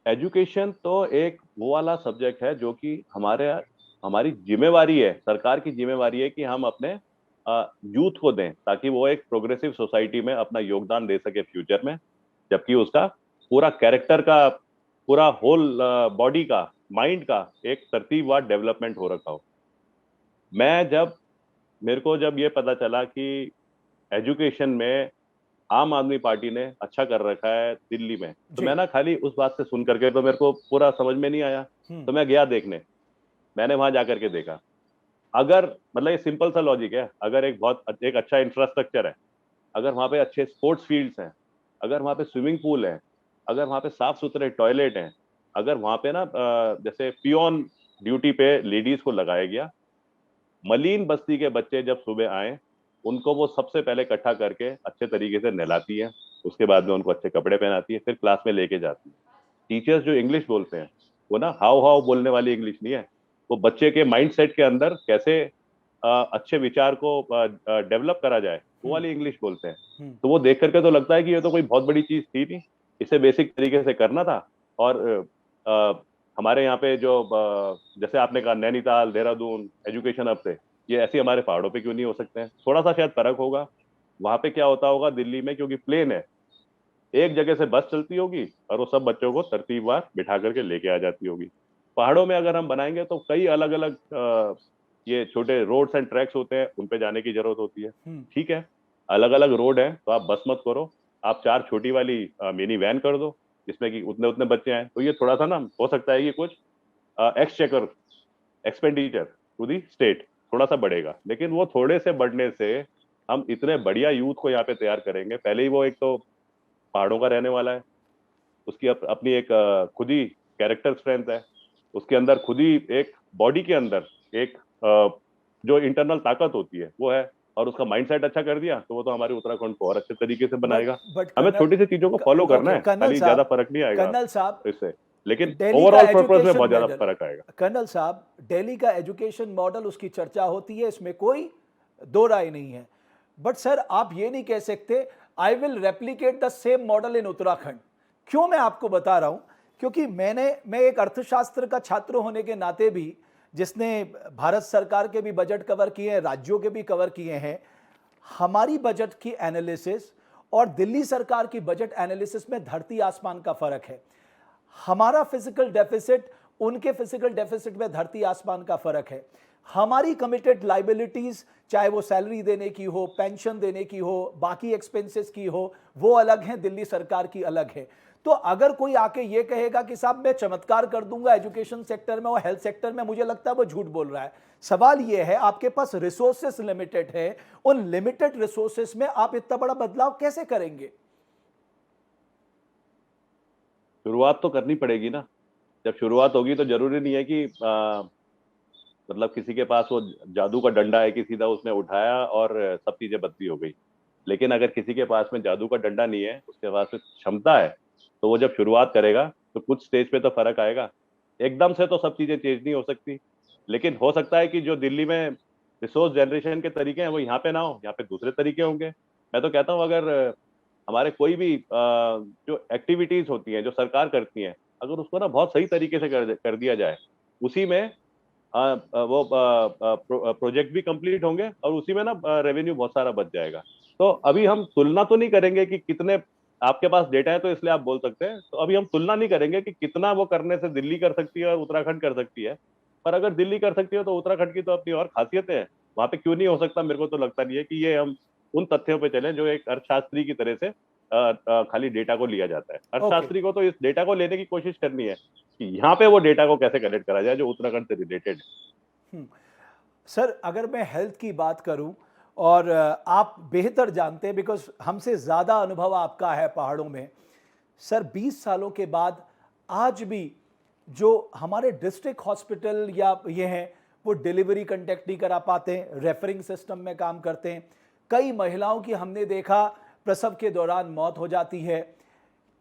एजुकेशन तो एक वो वाला सब्जेक्ट है जो कि हमारी जिम्मेवारी है, सरकार की जिम्मेवारी है कि हम अपने यूथ को दें, ताकि वो एक प्रोग्रेसिव सोसाइटी में अपना योगदान दे सके फ्यूचर में, जबकि उसका पूरा कैरेक्टर का, पूरा होल बॉडी का, माइंड का एक तरतीबवार डेवलपमेंट हो रखा हो। मैं जब मेरे को जब ये पता चला कि एजुकेशन में आम आदमी पार्टी ने अच्छा कर रखा है दिल्ली में, तो जी। मैं ना खाली उस बात से सुन करके तो मेरे को पूरा समझ में नहीं आया। तो मैं गया देखने, मैंने वहां जाकर के देखा। अगर मतलब ये सिंपल सा लॉजिक है, अगर एक अच्छा इंफ्रास्ट्रक्चर है, अगर वहां पे अच्छे स्पोर्ट्स फील्ड्स हैं, अगर वहां पे स्विमिंग पूल है, अगर वहां पे साफ सुथरे टॉयलेट हैं, अगर वहां पे ना जैसे पियोन ड्यूटी पे लेडीज को लगाया गया। मलिन बस्ती के बच्चे जब सुबह आए, उनको वो सबसे पहले इकट्ठा करके अच्छे तरीके से नहलाती है, उसके बाद में उनको अच्छे कपड़े पहनाती है, फिर क्लास में लेके जाती है। टीचर्स जो इंग्लिश बोलते हैं, वो ना हाव हाव बोलने वाली इंग्लिश नहीं है, वो बच्चे के माइंड सेट के अंदर कैसे अच्छे विचार को डेवलप करा जाए, वो वाली इंग्लिश बोलते हैं। तो वो देख करके तो लगता है कि ये तो कोई बहुत बड़ी चीज थी नहीं, इसे बेसिक तरीके से करना था। और हमारे यहाँ पे जो जैसे आपने कहा नैनीताल, देहरादून, एजुकेशन हब से, ये ऐसे हमारे पहाड़ों पे क्यों नहीं हो सकते हैं? थोड़ा सा शायद फर्क होगा। वहां पे क्या होता होगा दिल्ली में, क्योंकि प्लेन है, एक जगह से बस चलती होगी और वो सब बच्चों को तरतीबवार बिठा करके लेके आ जाती होगी। पहाड़ों में अगर हम बनाएंगे तो कई अलग अलग ये छोटे रोड्स एंड ट्रैक्स होते हैं, उन पे जाने की जरूरत होती है। ठीक है, अलग अलग रोड है तो आप बस मत करो, आप 4 छोटी वाली मिनी वैन कर दो, जिसमें कि उतने उतने बच्चे आए, तो ये थोड़ा सा ना हो सकता है कि कुछ exchequer expenditure to the state थोड़ा सा बढ़ेगा। लेकिन वो थोड़े से बढ़ने से हम इतने बढ़िया यूथ को यहाँ पे तैयार करेंगे। पहले ही वो एक तो पहाड़ों का रहने वाला है, उसकी अपनी एक खुद ही कैरेक्टर स्ट्रेंथ है, उसके अंदर खुद ही एक बॉडी के अंदर एक जो इंटरनल ताकत होती है वो है, और उसका माइंडसेट अच्छा कर दिया तो वो तो हमारे उत्तराखंड को और अच्छे तरीके से बनाएगा। बट हमें छोटी सी चीजों को फॉलो करना ओके है, खाली ज्यादा फर्क नहीं आएगा कर्नल साहब, इससे, लेकिन दिल्ली का ओवरऑल पर्पस में एजुकेशन बहुत ज्यादा मॉडल, फर्क आएगा। कर्नल साहब दिल्ली का एजुकेशन मॉडल, उसकी चर्चा होती है, इसमें कोई दो राय नहीं है। बट सर आप ये नहीं कह सकते I will replicate the same model in Uttarakhand. क्यों मैं आपको बता रहा हूं, क्योंकि मैं एक अर्थशास्त्र का छात्र होने के नाते भी, जिसने भारत सरकार के भी बजट कवर किए हैं, राज्यों के भी कवर किए हैं, हमारी बजट की एनालिसिस और दिल्ली सरकार की बजट एनालिसिस में धरती आसमान का फर्क है। हमारा फिजिकल डेफिसिट, उनके फिजिकल डेफिसिट में धरती आसमान का फर्क है। हमारी कमिटेड लाइबिलिटीज, चाहे वो सैलरी देने की हो, पेंशन देने की हो, बाकी एक्सपेंसेस की हो, वो अलग हैं, दिल्ली सरकार की अलग है। तो अगर कोई आके ये कहेगा कि साहब मैं चमत्कार कर दूंगा एजुकेशन सेक्टर में और हेल्थ सेक्टर में, मुझे लगता है वो झूठ बोल रहा है। सवाल ये है, आपके पास रिसोर्सेस लिमिटेड है, उन लिमिटेड रिसोर्सेस में आप इतना बड़ा बदलाव कैसे करेंगे? शुरुआत तो करनी पड़ेगी ना। जब शुरुआत होगी तो जरूरी नहीं है कि मतलब किसी के पास वो जादू का डंडा है कि सीधा उसने उठाया और सब चीजें बदली हो गई। लेकिन अगर किसी के पास में जादू का डंडा नहीं है, उसके पास में क्षमता है, तो वो जब शुरुआत करेगा तो कुछ स्टेज पे तो फर्क आएगा। एकदम से तो सब चीजें चेंज नहीं हो सकती, लेकिन हो सकता है कि जो दिल्ली में रिसोर्स जनरेशन के तरीके हैं वो यहाँ पे ना हो, यहाँ पे दूसरे तरीके होंगे। मैं तो कहता हूँ अगर हमारे कोई भी जो एक्टिविटीज होती हैं जो सरकार करती है, अगर उसको ना बहुत सही तरीके से कर दिया जाए, उसी में वो प्रोजेक्ट भी कंप्लीट होंगे और उसी में ना रेवेन्यू बहुत सारा बच जाएगा। तो अभी हम तुलना तो नहीं करेंगे कि कितने आपके पास डेटा है तो इसलिए आप बोल सकते हैं, तो अभी हम तुलना नहीं करेंगे कि कितना वो करने से दिल्ली कर सकती है और उत्तराखंड कर सकती है। पर अगर दिल्ली कर सकती है तो उत्तराखंड की तो अपनी और खासियतें हैं, वहां पे क्यों नहीं हो सकता? मेरे को तो लगता नहीं है कि ये हम उन तथ्यों पे चलें जो एक अर्थशास्त्री की तरह से खाली डेटा को लिया जाता है। ओके अर्थशास्त्री को तो इस डेटा को लेने की कोशिश करनी है कि यहाँ पे वो डेटा को कैसे कलेक्ट करा जाए जो उत्तराखंड से रिलेटेड है। सर, अगर मैं हेल्थ की बात करूं, और आप बेहतर जानते हैं बिकॉज हमसे ज़्यादा अनुभव आपका है पहाड़ों में। सर 20 सालों के बाद आज भी जो हमारे डिस्ट्रिक्ट हॉस्पिटल या ये हैं, वो डिलीवरी कंटेक्ट नहीं करा पाते हैं, रेफरिंग सिस्टम में काम करते हैं। कई महिलाओं की हमने देखा प्रसव के दौरान मौत हो जाती है।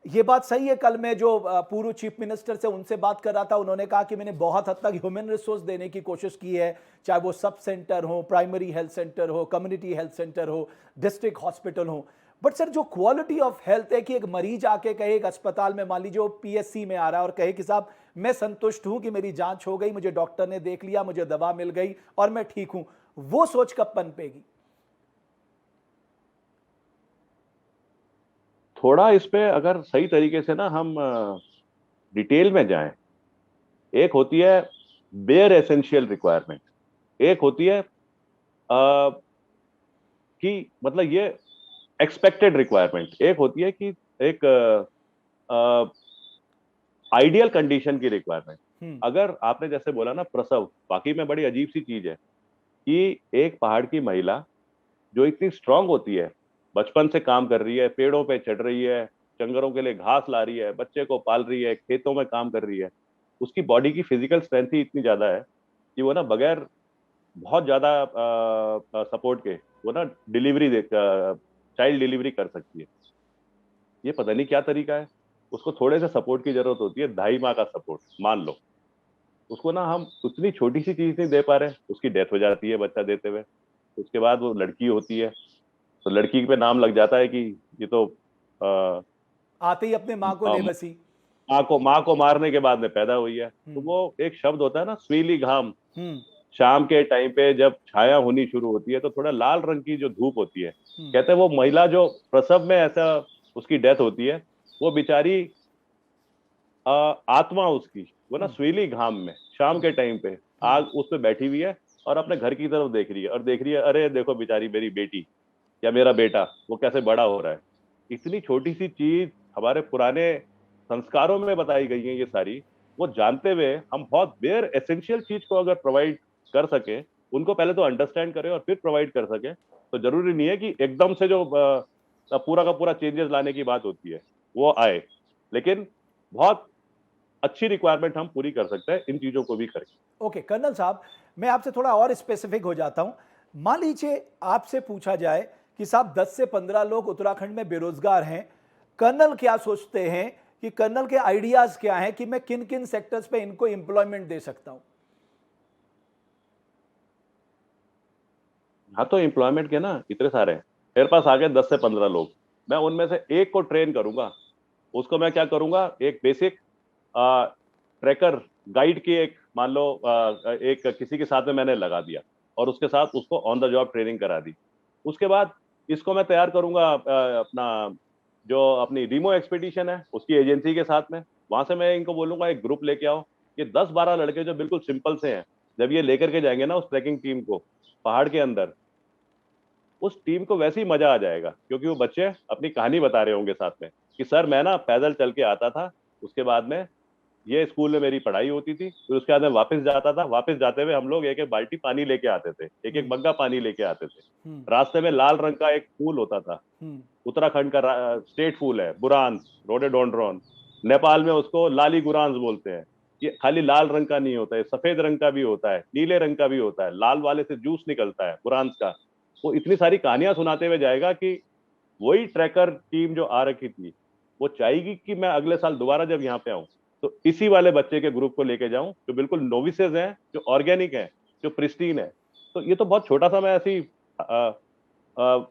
ये बात सही है। कल मैं जो पूर्व चीफ मिनिस्टर से उनसे बात कर रहा था, उन्होंने कहा कि मैंने बहुत हद तक ह्यूमन रिसोर्स देने की कोशिश की है, चाहे वो सब सेंटर हो, प्राइमरी हेल्थ सेंटर हो, कम्युनिटी हेल्थ सेंटर हो, डिस्ट्रिक्ट हॉस्पिटल हो। बट सर जो क्वालिटी ऑफ हेल्थ है कि एक मरीज आके कहे एक अस्पताल में, मान लीजिए वो पीएससी में आ रहा है और कहे कि साहब मैं संतुष्ट हूं कि मेरी जांच हो गई, मुझे डॉक्टर ने देख लिया, मुझे दवा मिल गई और मैं ठीक हूं, वो सोच कब पनपेगी? थोड़ा इस पे अगर सही तरीके से ना हम डिटेल में जाएं, एक होती है बेयर एसेंशियल रिक्वायरमेंट, एक होती है कि मतलब ये एक्सपेक्टेड रिक्वायरमेंट, एक होती है कि एक आइडियल कंडीशन की रिक्वायरमेंट। अगर आपने जैसे बोला ना प्रसव, वाकई में बड़ी अजीब सी चीज है कि एक पहाड़ की महिला जो इतनी स्ट्रांग होती है, बचपन से काम कर रही है, पेड़ों पे चढ़ रही है, जंगलों के लिए घास ला रही है, बच्चे को पाल रही है, खेतों में काम कर रही है, उसकी बॉडी की फिजिकल स्ट्रेंथ ही इतनी ज्यादा है कि वो ना बगैर बहुत ज्यादा सपोर्ट के वो ना डिलीवरी दे चाइल्ड डिलीवरी कर सकती है। ये पता नहीं क्या तरीका है। उसको थोड़े से सपोर्ट की जरूरत होती है, 2.5 माह का सपोर्ट मान लो। उसको ना हम उतनी छोटी सी चीज नहीं दे पा रहे, उसकी डेथ हो जाती है बच्चा देते हुए। उसके बाद वो लड़की होती है, तो लड़की पे नाम लग जाता है कि ये तो आ, आते ही अपने माँ को ले बसी। माँ को मारने के बाद में पैदा हुई है। तो हम्म। वो एक शब्द होता है ना, स्वीली घाम। हम्म। शाम के टाइम पे जब छाया होनी शुरू होती है तो थोड़ा लाल रंग की जो धूप होती है, हम्म। कहते हैं वो महिला जो प्रसव में ऐसा उसकी डेथ होती है, वो बेचारी आत्मा उसकी वो ना हम्म। स्वीली घाम में शाम के टाइम पे आग उस पे बैठी हुई है और अपने घर की तरफ देख रही है और देख रही है, अरे देखो बेचारी मेरी बेटी या मेरा बेटा वो कैसे बड़ा हो रहा है। इतनी छोटी सी चीज हमारे पुराने संस्कारों में बताई गई है ये सारी। वो जानते हुए हम बहुत बेयर एसेंशियल चीज को अगर प्रोवाइड कर सके, उनको पहले तो अंडरस्टैंड करें और फिर प्रोवाइड कर सके, तो जरूरी नहीं है कि एकदम से जो पूरा का पूरा चेंजेस लाने की बात होती है वो आए। लेकिन बहुत अच्छी रिक्वायरमेंट हम पूरी कर सकते हैं इन चीजों को भी करके। ओके कर्नल साहब, मैं आपसे थोड़ा और स्पेसिफिक हो जाता हूं। मान लीजिए आपसे पूछा जाए कि साहब 10 से 15 लोग उत्तराखंड में बेरोजगार हैं, कर्नल क्या सोचते हैं कि कर्नल के आइडियाज क्या हैं कि मैं किन किन सेक्टर्स पे इनको एम्प्लॉयमेंट दे सकता हूं? हाँ, तो एम्प्लॉयमेंट के ना इतने सारे हैं मेरे पास आ गए 10 से 15 लोग। मैं उनमें से एक को ट्रेन करूंगा। उसको मैं क्या करूंगा, एक बेसिक ट्रैकर गाइड की एक मान लो एक किसी के साथ में मैंने लगा दिया और उसके साथ उसको ऑन द जॉब ट्रेनिंग करा दी। उसके बाद इसको मैं तैयार करूंगा अपना जो अपनी रिमो एक्सपीडिशन है उसकी एजेंसी के साथ में। वहां से मैं इनको बोलूंगा एक ग्रुप लेके आओ। ये 10-12 लड़के जो बिल्कुल सिंपल से हैं, जब ये लेकर के जाएंगे ना उस ट्रैकिंग टीम को पहाड़ के अंदर, उस टीम को वैसे ही मजा आ जाएगा क्योंकि वो बच्चे अपनी कहानी बता रहे होंगे साथ में कि सर मैं ना पैदल चल के आता था, उसके बाद में ये स्कूल में मेरी पढ़ाई होती थी, फिर उसके बाद मैं वापस जाता था, वापस जाते हुए हम लोग एक एक बाल्टी पानी लेके आते थे, एक एक मग्गा पानी लेके आते थे। हम्म। रास्ते में लाल रंग का एक फूल होता था, हम्म। उत्तराखंड का स्टेट फूल है, बुरांस रोडेडोंड्रॉन। नेपाल में उसको लाली गुरांस बोलते हैं। ये खाली लाल रंग का नहीं होता है, सफेद रंग का भी होता है, नीले रंग का भी होता है, लाल वाले से जूस निकलता है बुरांस का। वो इतनी सारी कहानियां सुनाते हुए जाएगा कि वही ट्रैकर टीम जो आ रखी थी वो चाहेगी कि मैं अगले साल दोबारा जब यहाँ पे आऊं तो इसी वाले बच्चे के ग्रुप को लेके जाऊं जो बिल्कुल नोविसेस हैं, जो ऑर्गेनिक हैं, जो प्रिस्टीन है। तो ये तो बहुत छोटा सा मैं ऐसी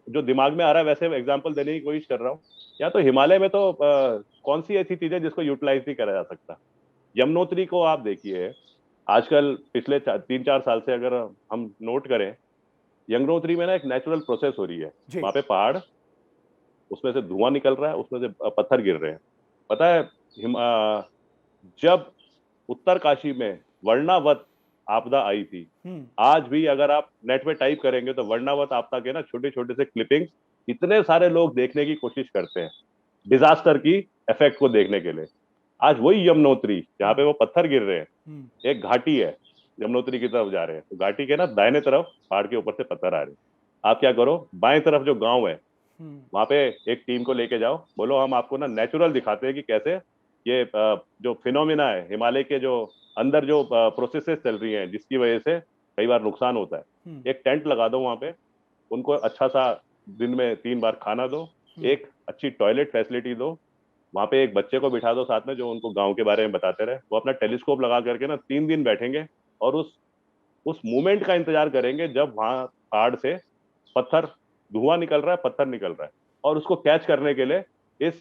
जो दिमाग में आ रहा है वैसे एग्जांपल देने की कोशिश कर रहा हूँ। या तो हिमालय में तो कौन सी ऐसी चीज है जिसको यूटिलाइज नहीं करा जा सकता। यमुनोत्री को आप देखिए, आजकल पिछले 3-4 साल से अगर हम नोट करें, यमुनोत्री में ना एक नेचुरल प्रोसेस हो रही है। जी। वहां पे पहाड़, उसमें से धुआं निकल रहा है, उसमें से पत्थर गिर रहे हैं। पता है जब उत्तरकाशी में वर्णावत आपदा आई थी, हम्म। आज भी अगर आप नेट में टाइप करेंगे तो वर्णावत आपदा के ना छोटे छोटे से क्लिपिंग्स इतने सारे लोग देखने की कोशिश करते हैं डिजास्टर की इफेक्ट को देखने के लिए। आज वही यमुनोत्री जहाँ पे वो पत्थर गिर रहे हैं, हम्म। एक घाटी है, यमुनोत्री की तरफ जा रहे हैं, तो घाटी के ना दाहिने तरफ पहाड़ के ऊपर से पत्थर आ रहे हैं। आप क्या करो, बाएं तरफ जो गांव है हम्म। वहां पे एक टीम को लेके जाओ, बोलो हम आपको ना नेचुरल दिखाते हैं कि कैसे ये जो फिनोमिना है हिमालय के जो अंदर जो प्रोसेसेस चल रही हैं जिसकी वजह से कई बार नुकसान होता है। हम्म। एक टेंट लगा दो वहां पे, उनको अच्छा सा दिन में 3 बार खाना दो, एक अच्छी टॉयलेट फैसिलिटी दो, वहां पे एक बच्चे को बिठा दो साथ में जो उनको गांव के बारे में बताते रहे। वो अपना टेलीस्कोप लगा करके ना 3 दिन बैठेंगे और उस मोमेंट का इंतजार करेंगे जब वहां पहाड़ से पत्थर, धुआं निकल रहा है, पत्थर निकल रहा है, और उसको कैच करने के लिए इस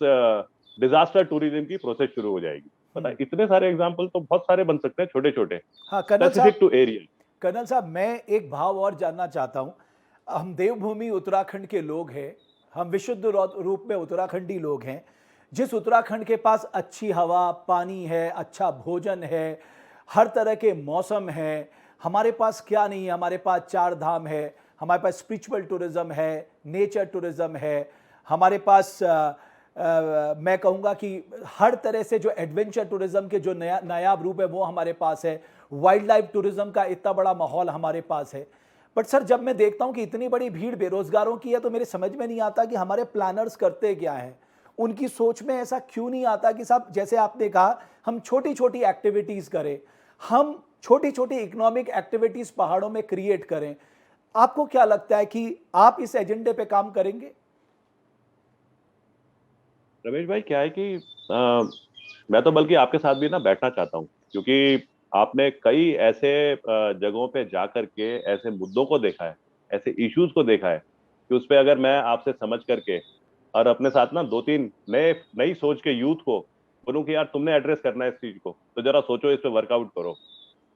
डिजास्टर टूरिज्म की प्रोसेस शुरू हो जाएगी। पता है, इतने सारे एग्जाम्पल तो बहुत सारे बन सकते हैं छोटे छोटे, हाँ कर्नल स्पेसिफिक साहब, टू एरिया। कर्नल साहब मैं एक भाव और जानना चाहता हूँ। हम देवभूमि उत्तराखंड के लोग हैं, हम विशुद्ध रूप में उत्तराखंडी लोग हैं। जिस उत्तराखंड के पास अच्छी हवा पानी है, अच्छा भोजन है, हर तरह के मौसम है, हमारे पास क्या नहीं है? हमारे पास 4 धाम है, हमारे पास स्पिरिचुअल टूरिज्म है, नेचर टूरिज्म है, हमारे पास मैं कहूँगा कि हर तरह से जो एडवेंचर टूरिज्म के जो नायाब रूप है वो हमारे पास है, वाइल्ड लाइफ टूरिज्म का इतना बड़ा माहौल हमारे पास है। बट सर जब मैं देखता हूँ कि इतनी बड़ी भीड़ बेरोजगारों की है तो मेरे समझ में नहीं आता कि हमारे प्लानर्स करते क्या हैं, उनकी सोच में ऐसा क्यों नहीं आता कि साहब जैसे आपने कहा हम छोटी छोटी एक्टिविटीज करें, हम छोटी छोटी इकोनॉमिक एक्टिविटीज पहाड़ों में क्रिएट करें। आपको क्या लगता है कि आप इस एजेंडे पे काम करेंगे? रमेश भाई, क्या है कि मैं तो बल्कि आपके साथ भी ना बैठना चाहता हूँ, क्योंकि आपने कई ऐसे जगहों पे जा करके ऐसे मुद्दों को देखा है, ऐसे इश्यूज को देखा है कि उस पे अगर मैं आपसे समझ करके और अपने साथ ना दो तीन नई सोच के यूथ को बोलूं कि यार तुमने एड्रेस करना है इस चीज को, तो जरा सोचो, इस पे वर्कआउट करो।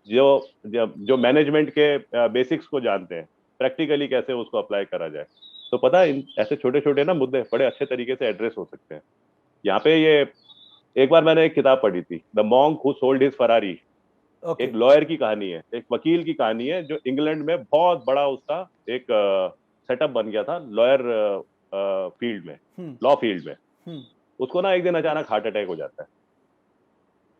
जो जो मैनेजमेंट के बेसिक्स को जानते हैं, प्रैक्टिकली कैसे उसको अप्लाई करा जाए, तो पता है इन ऐसे छोटे छोटे ना मुद्दे बड़े अच्छे तरीके से एड्रेस हो सकते हैं। यहाँ पे ये एक बार मैंने एक किताब पढ़ी थी, the monk who sold his Ferrari. Okay. एक लॉयर की कहानी है, एक वकील की कहानी है, जो इंग्लैंड में बहुत बड़ा उसका एक सेटअप बन गया था लॉयर फील्ड में, हम्म। लॉ फील्ड में। हम्म। उसको ना एक दिन अचानक हार्ट अटैक हो जाता है,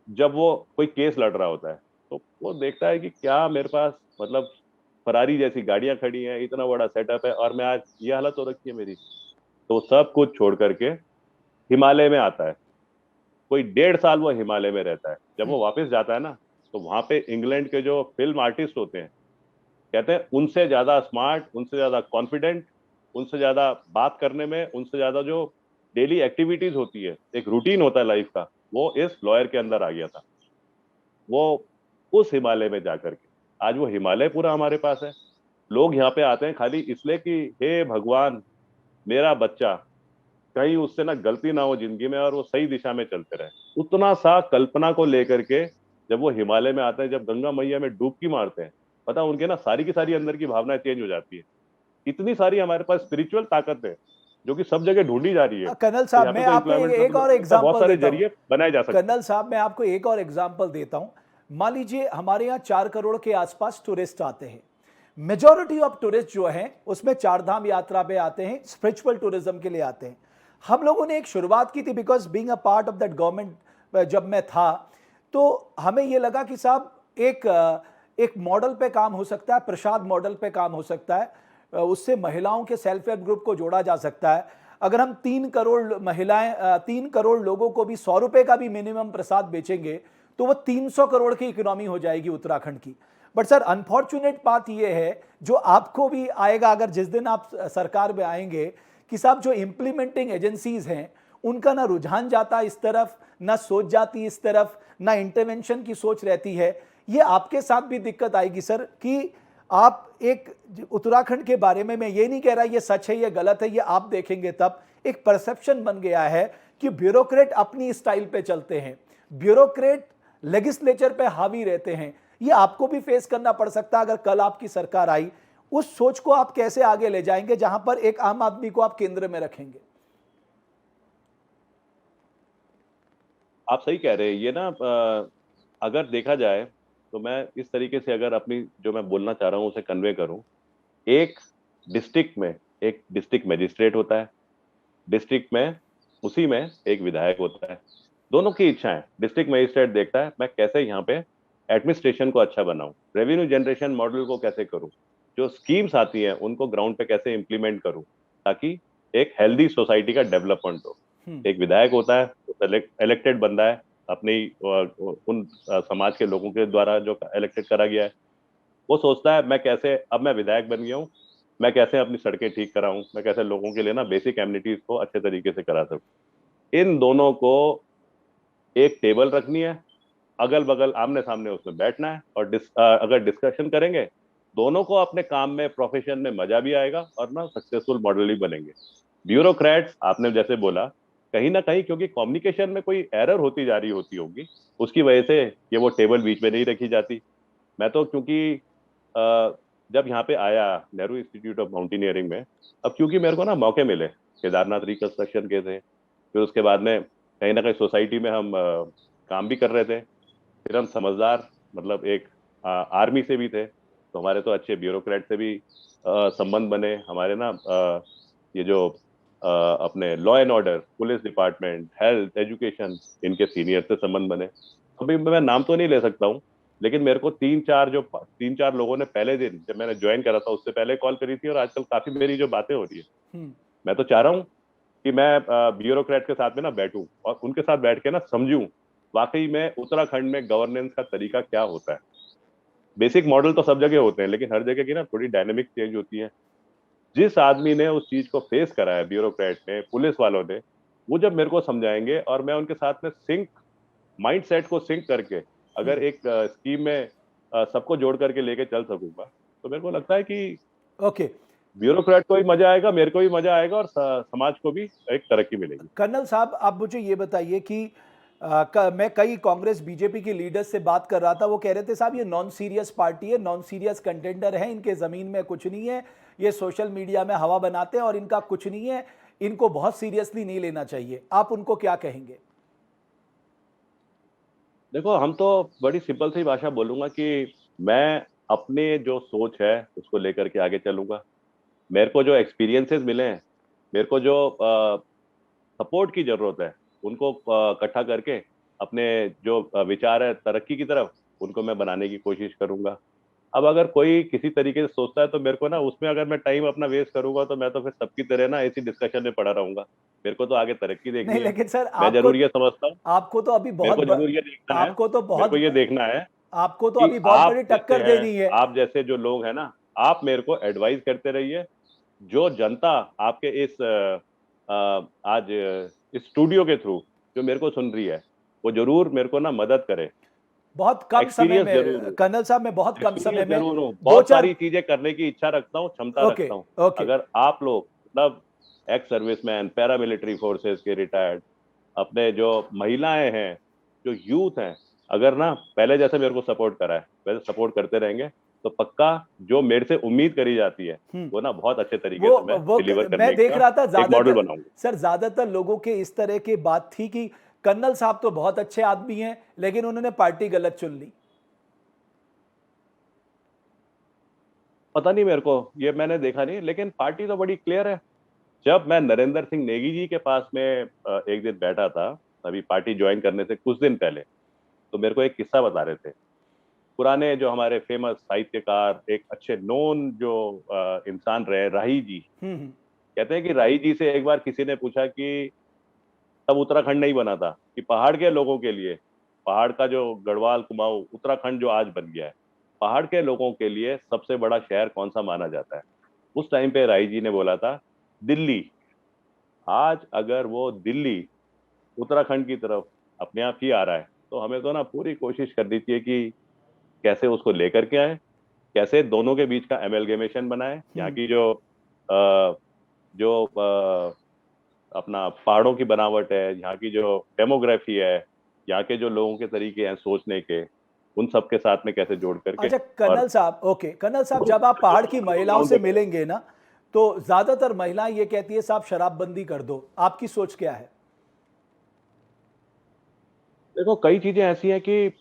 जब वो कोई केस लड़ रहा होता है। तो वो देखता है कि क्या मेरे पास, मतलब फरारी जैसी गाड़ियां खड़ी हैं, इतना बड़ा सेटअप है, और मैं आज ये हालत हो रखी है मेरी। तो सब कुछ छोड़ करके हिमालय में आता है। कोई 1.5 साल वो हिमालय में रहता है। जब वो वापस जाता है ना, तो वहां पे इंग्लैंड के जो फिल्म आर्टिस्ट होते हैं, कहते हैं उनसे ज्यादा स्मार्ट, उनसे ज्यादा कॉन्फिडेंट, उनसे ज्यादा बात करने में, उनसे ज्यादा जो डेली एक्टिविटीज होती है, एक रूटीन होता है लाइफ का, वो इस लॉयर के अंदर आ गया था। वो उस हिमालय में जाकर के, आज वो हिमालय पूरा हमारे पास है। लोग यहाँ पे आते हैं खाली इसलिए कि हे भगवान, मेरा बच्चा कहीं उससे ना गलती ना हो जिंदगी में और वो सही दिशा में चलते रहे। उतना सा कल्पना को लेकर के जब वो हिमालय में आते हैं, जब गंगा मैया में डुबकी मारते हैं, पता उनके ना सारी की सारी अंदर की भावनाएं चेंज हो जाती है। इतनी सारी हमारे पास स्पिरिचुअल ताकत है जो कि सब जगह ढूंढी जा रही है। कर्नल तो साहब, यहाँ पे मैं तो आपको एम्प्लॉयमेंट का तो एक मेरे और को लगता है बहुत एग्जांपल सारे देता हूं। जरिए बनाए जा सकते हैं। कर्नल साहब, मैं आपको एक और एग्जांपल देता हूं। मान लीजिए हमारे यहाँ 4 करोड़ के आसपास टूरिस्ट आते हैं। मेजॉरिटी ऑफ टूरिस्ट जो हैं उसमें चार धाम यात्रा पे आते हैं, स्पिरिचुअल टूरिज्म के लिए आते हैं। हम लोगों ने एक शुरुआत की थी, because being a part of that government जब मैं था, तो हमें ये लगा कि साहब एक मॉडल पे काम हो सकता है, प्रसाद मॉडल पे काम हो सकता है। उससे महिलाओं के सेल्फ हेल्प ग्रुप को जोड़ा जा सकता है। अगर हम 3 करोड़ महिलाएं, 3 करोड़ लोगों को भी 100 रुपए का भी मिनिमम प्रसाद बेचेंगे, तो वो 300 करोड़ की इकोनॉमी हो जाएगी उत्तराखंड की। बट सर, अनफॉर्चुनेट बात यह है, जो आपको भी आएगा अगर जिस दिन आप सरकार में आएंगे, कि साहब जो इंप्लीमेंटिंग एजेंसीज हैं उनका ना रुझान जाता इस तरफ, ना सोच जाती इस तरफ, ना इंटरवेंशन की सोच रहती है। ये आपके साथ भी दिक्कत आएगी सर, कि आप एक उत्तराखंड के बारे में, मैं ये नहीं कह रहा ये सच है ये गलत है, ये आप देखेंगे तब, एक परसेप्शन बन गया है कि ब्यूरोक्रेट अपनी स्टाइल पे चलते हैं, ब्यूरोक्रेट लेजिस्लेचर पे हावी रहते हैं। ये आपको भी फेस करना पड़ सकता है अगर कल आपकी सरकार आई। उस सोच को आप कैसे आगे ले जाएंगे जहां पर एक आम आदमी को आप केंद्र में रखेंगे? आप सही कह रहे हैं। ये ना अगर देखा जाए, तो मैं इस तरीके से अगर अपनी जो मैं बोलना चाह रहा हूँ उसे कन्वे करूँ। एक डिस्ट्रिक्ट में एक डिस्ट्रिक्ट मजिस्ट्रेट होता है, डिस्ट्रिक्ट में उसी में एक विधायक होता है। दोनों की इच्छाएं, डिस्ट्रिक्ट मजिस्ट्रेट देखता है मैं कैसे यहाँ पे एडमिनिस्ट्रेशन को अच्छा बनाऊं, रेवेन्यू जनरेशन मॉडल को कैसे करूं, जो स्कीम्स आती हैं उनको ग्राउंड पे कैसे इंप्लीमेंट करूं, ताकि एक हेल्दी सोसाइटी का डेवलपमेंट हो। एक विधायक होता है, इलेक्टेड बंदा है, अपनी उन समाज के लोगों के द्वारा जो इलेक्टेड करा गया है। वो सोचता है मैं कैसे, अब मैं विधायक बन गया हूँ, मैं कैसे अपनी सड़कें ठीक कराऊं, मैं कैसे लोगों के लिए ना बेसिक एमिनिटीज को अच्छे तरीके से करा सकूं। इन दोनों को एक टेबल रखनी है, अगल बगल आमने सामने उसमें बैठना है, और अगर डिस्कशन करेंगे, दोनों को अपने काम में, प्रोफेशन में मजा भी आएगा और ना सक्सेसफुल मॉडल ही बनेंगे। ब्यूरोक्रेट्स, आपने जैसे बोला, कहीं ना कहीं क्योंकि कम्युनिकेशन में कोई एरर होती जा रही होती होगी, उसकी वजह से ये वो टेबल बीच में नहीं रखी जाती। मैं तो क्योंकि अ, जब यहाँ पे आया नेहरू इंस्टीट्यूट ऑफ माउंटेनियरिंग में, अब क्योंकि मेरे को ना मौके मिले, केदारनाथ रिकंस्ट्रक्शन के थे, फिर उसके बाद में कहीं ना कहीं सोसाइटी में हम काम भी कर रहे थे, फिर हम समझदार, मतलब एक आर्मी से भी थे, तो हमारे तो अच्छे ब्यूरोक्रेट से भी संबंध बने हमारे ना। ये जो अपने law and order, police department, health, education, इनके सीनियर से संबंध बने। अभी मैं नाम तो नहीं ले सकता हूँ, लेकिन मेरे को तीन चार लोगों ने पहले दिन जब मैंने ज्वाइन करा था उससे पहले कॉल करी थी, और आजकल काफी मेरी जो बातें हो रही है, मैं तो चाह रहा हूँ कि मैं ब्यूरोक्रेट के साथ में ना बैठूं और उनके साथ बैठ के ना समझूं वाकई में उत्तराखंड में गवर्नेंस का तरीका क्या होता है। बेसिक मॉडल तो सब जगह होते हैं, लेकिन हर जगह की ना थोड़ी डायनेमिक चेंज होती है। जिस आदमी ने उस चीज को फेस करा है, ब्यूरोक्रेट ने, पुलिस वालों ने, वो जब मेरे को समझाएंगे और मैं उनके साथ में सिंक, माइंड सेट को सिंक करके अगर एक स्कीम में सबको जोड़ करके लेके चल सकूंगा, तो मेरे को लगता है कि ओके। ब्यूरोक्रेट को भी मजा आएगा, मेरे को भी मजा आएगा, और समाज को भी एक तरक्की मिलेगी। कर्नल साहब, आप मुझे ये बताइए कि मैं कई कांग्रेस बीजेपी के लीडर्स से बात कर रहा था, वो कह रहे थे साहब ये नॉन सीरियस पार्टी है, नॉन सीरियस कंटेंडर है, इनके ज़मीन में कुछ नहीं है, ये सोशल मीडिया में हवा बनाते हैं और इनका कुछ नहीं है, इनको बहुत सीरियसली नहीं लेना चाहिए। आप उनको क्या कहेंगे? देखो, हम तो बड़ी सिंपल सी भाषा बोलूंगा कि मैं अपने जो सोच है उसको लेकर के आगे चलूंगा। मेरे को जो एक्सपीरियंसेस मिले हैं, मेरे को जो सपोर्ट की जरूरत है, उनको इकट्ठा करके अपने जो विचार है तरक्की की तरफ, उनको मैं बनाने की कोशिश करूंगा। अब अगर कोई किसी तरीके से सोचता है तो मेरे को ना उसमें अगर मैं टाइम अपना वेस्ट करूंगा तो मैं तो फिर सबकी तरह ना इसी डिस्कशन में पड़ा रहूंगा। मेरे को तो आगे तरक्की नहीं देखनी है। लेकिन सर, मैं जरूर ये समझता हूँ, आपको तो अभी मेरे बहुत को जरूर ये देखना है, आपको तो मेरे को बहुत ये देखना है आपको तो कि अभी बहुत बड़ी आप जैसे टक्कर हैं, देनी है। आप जैसे जो लोग हैं ना, आप मेरे को एडवाइस करते रहिए। जो जनता आपके इस आज इस स्टूडियो के थ्रू जो मेरे को सुन रही है, वो जरूर मेरे को ना मदद करे। बहुत कम समय एक्सपीरियंस जरूर में हो, कर्नल साहब, मैं बहुत कम समय एक्सपीरियंस में जरूर हो, दो बहुत चार। सारी चीजें करने की इच्छा रखता हूँ, क्षमता ओके। रखता हूँ। ओके। अगर आप लोग मतलब एक्स सर्विसमैन, पैरामिलिट्री फोर्सेस के रिटायर्ड, अपने जो महिलाएं हैं, जो यूथ हैं, अगर ना पहले जैसे मेरे को सपोर्ट करा है वैसे सपोर्ट करते रहेंगे, तो पक्का जो मेरे से उम्मीद करी जाती है वो ना बहुत अच्छे तरीके से मैं डिलीवर मैं करने देख का रहा था एक मॉडल ज्यादातर, बनाऊंगा। सर ज्यादातर लोगों के इस तरह की बात थी कि कर्नल साहब तो बहुत अच्छे आदमी हैं, लेकिन उन्होंने पार्टी गलत चुन ली। पता नहीं मेरे को, ये मैंने देखा नहीं, लेकिन पार्टी तो बड़ी क्लियर है। जब मैं नरेंद्र सिंह नेगी जी के पास में एक दिन बैठा था, अभी पार्टी ज्वाइन करने से कुछ दिन पहले, तो मेरे को एक किस्सा बता रहे थे। पुराने जो हमारे फेमस साहित्यकार, एक अच्छे नोन जो इंसान रहे, राही जी, हम्म। कहते हैं कि राही जी से एक बार किसी ने पूछा कि तब उत्तराखंड नहीं बना था, कि पहाड़ के लोगों के लिए, पहाड़ का जो गढ़वाल कुमाऊं उत्तराखंड जो आज बन गया है, पहाड़ के लोगों के लिए सबसे बड़ा शहर कौन सा माना जाता है। उस टाइम पे राही जी ने बोला था, दिल्ली। आज अगर वो दिल्ली उत्तराखंड की तरफ अपने आप ही आ रहा है, तो हमें तो ना पूरी कोशिश करनी चाहिए कि कैसे उसको लेकर के आए, कैसे दोनों के बीच का एमेलगेमेशन बनाए। यहाँ की जो अपना पहाड़ों की बनावट है, यहाँ की जो डेमोग्राफी है, यहाँ के जो लोगों के तरीके हैं सोचने के, उन सब के साथ में कैसे जोड़ करके, अच्छा और कर्नल साहब, ओके कर्नल साहब, जब आप पहाड़ की महिलाओं से देखो मिलेंगे ना, तो ज्यादातर महिलाएं ये कहती है साहब शराबबंदी कर दो, आपकी सोच क्या है? कई चीजें ऐसी हैं कि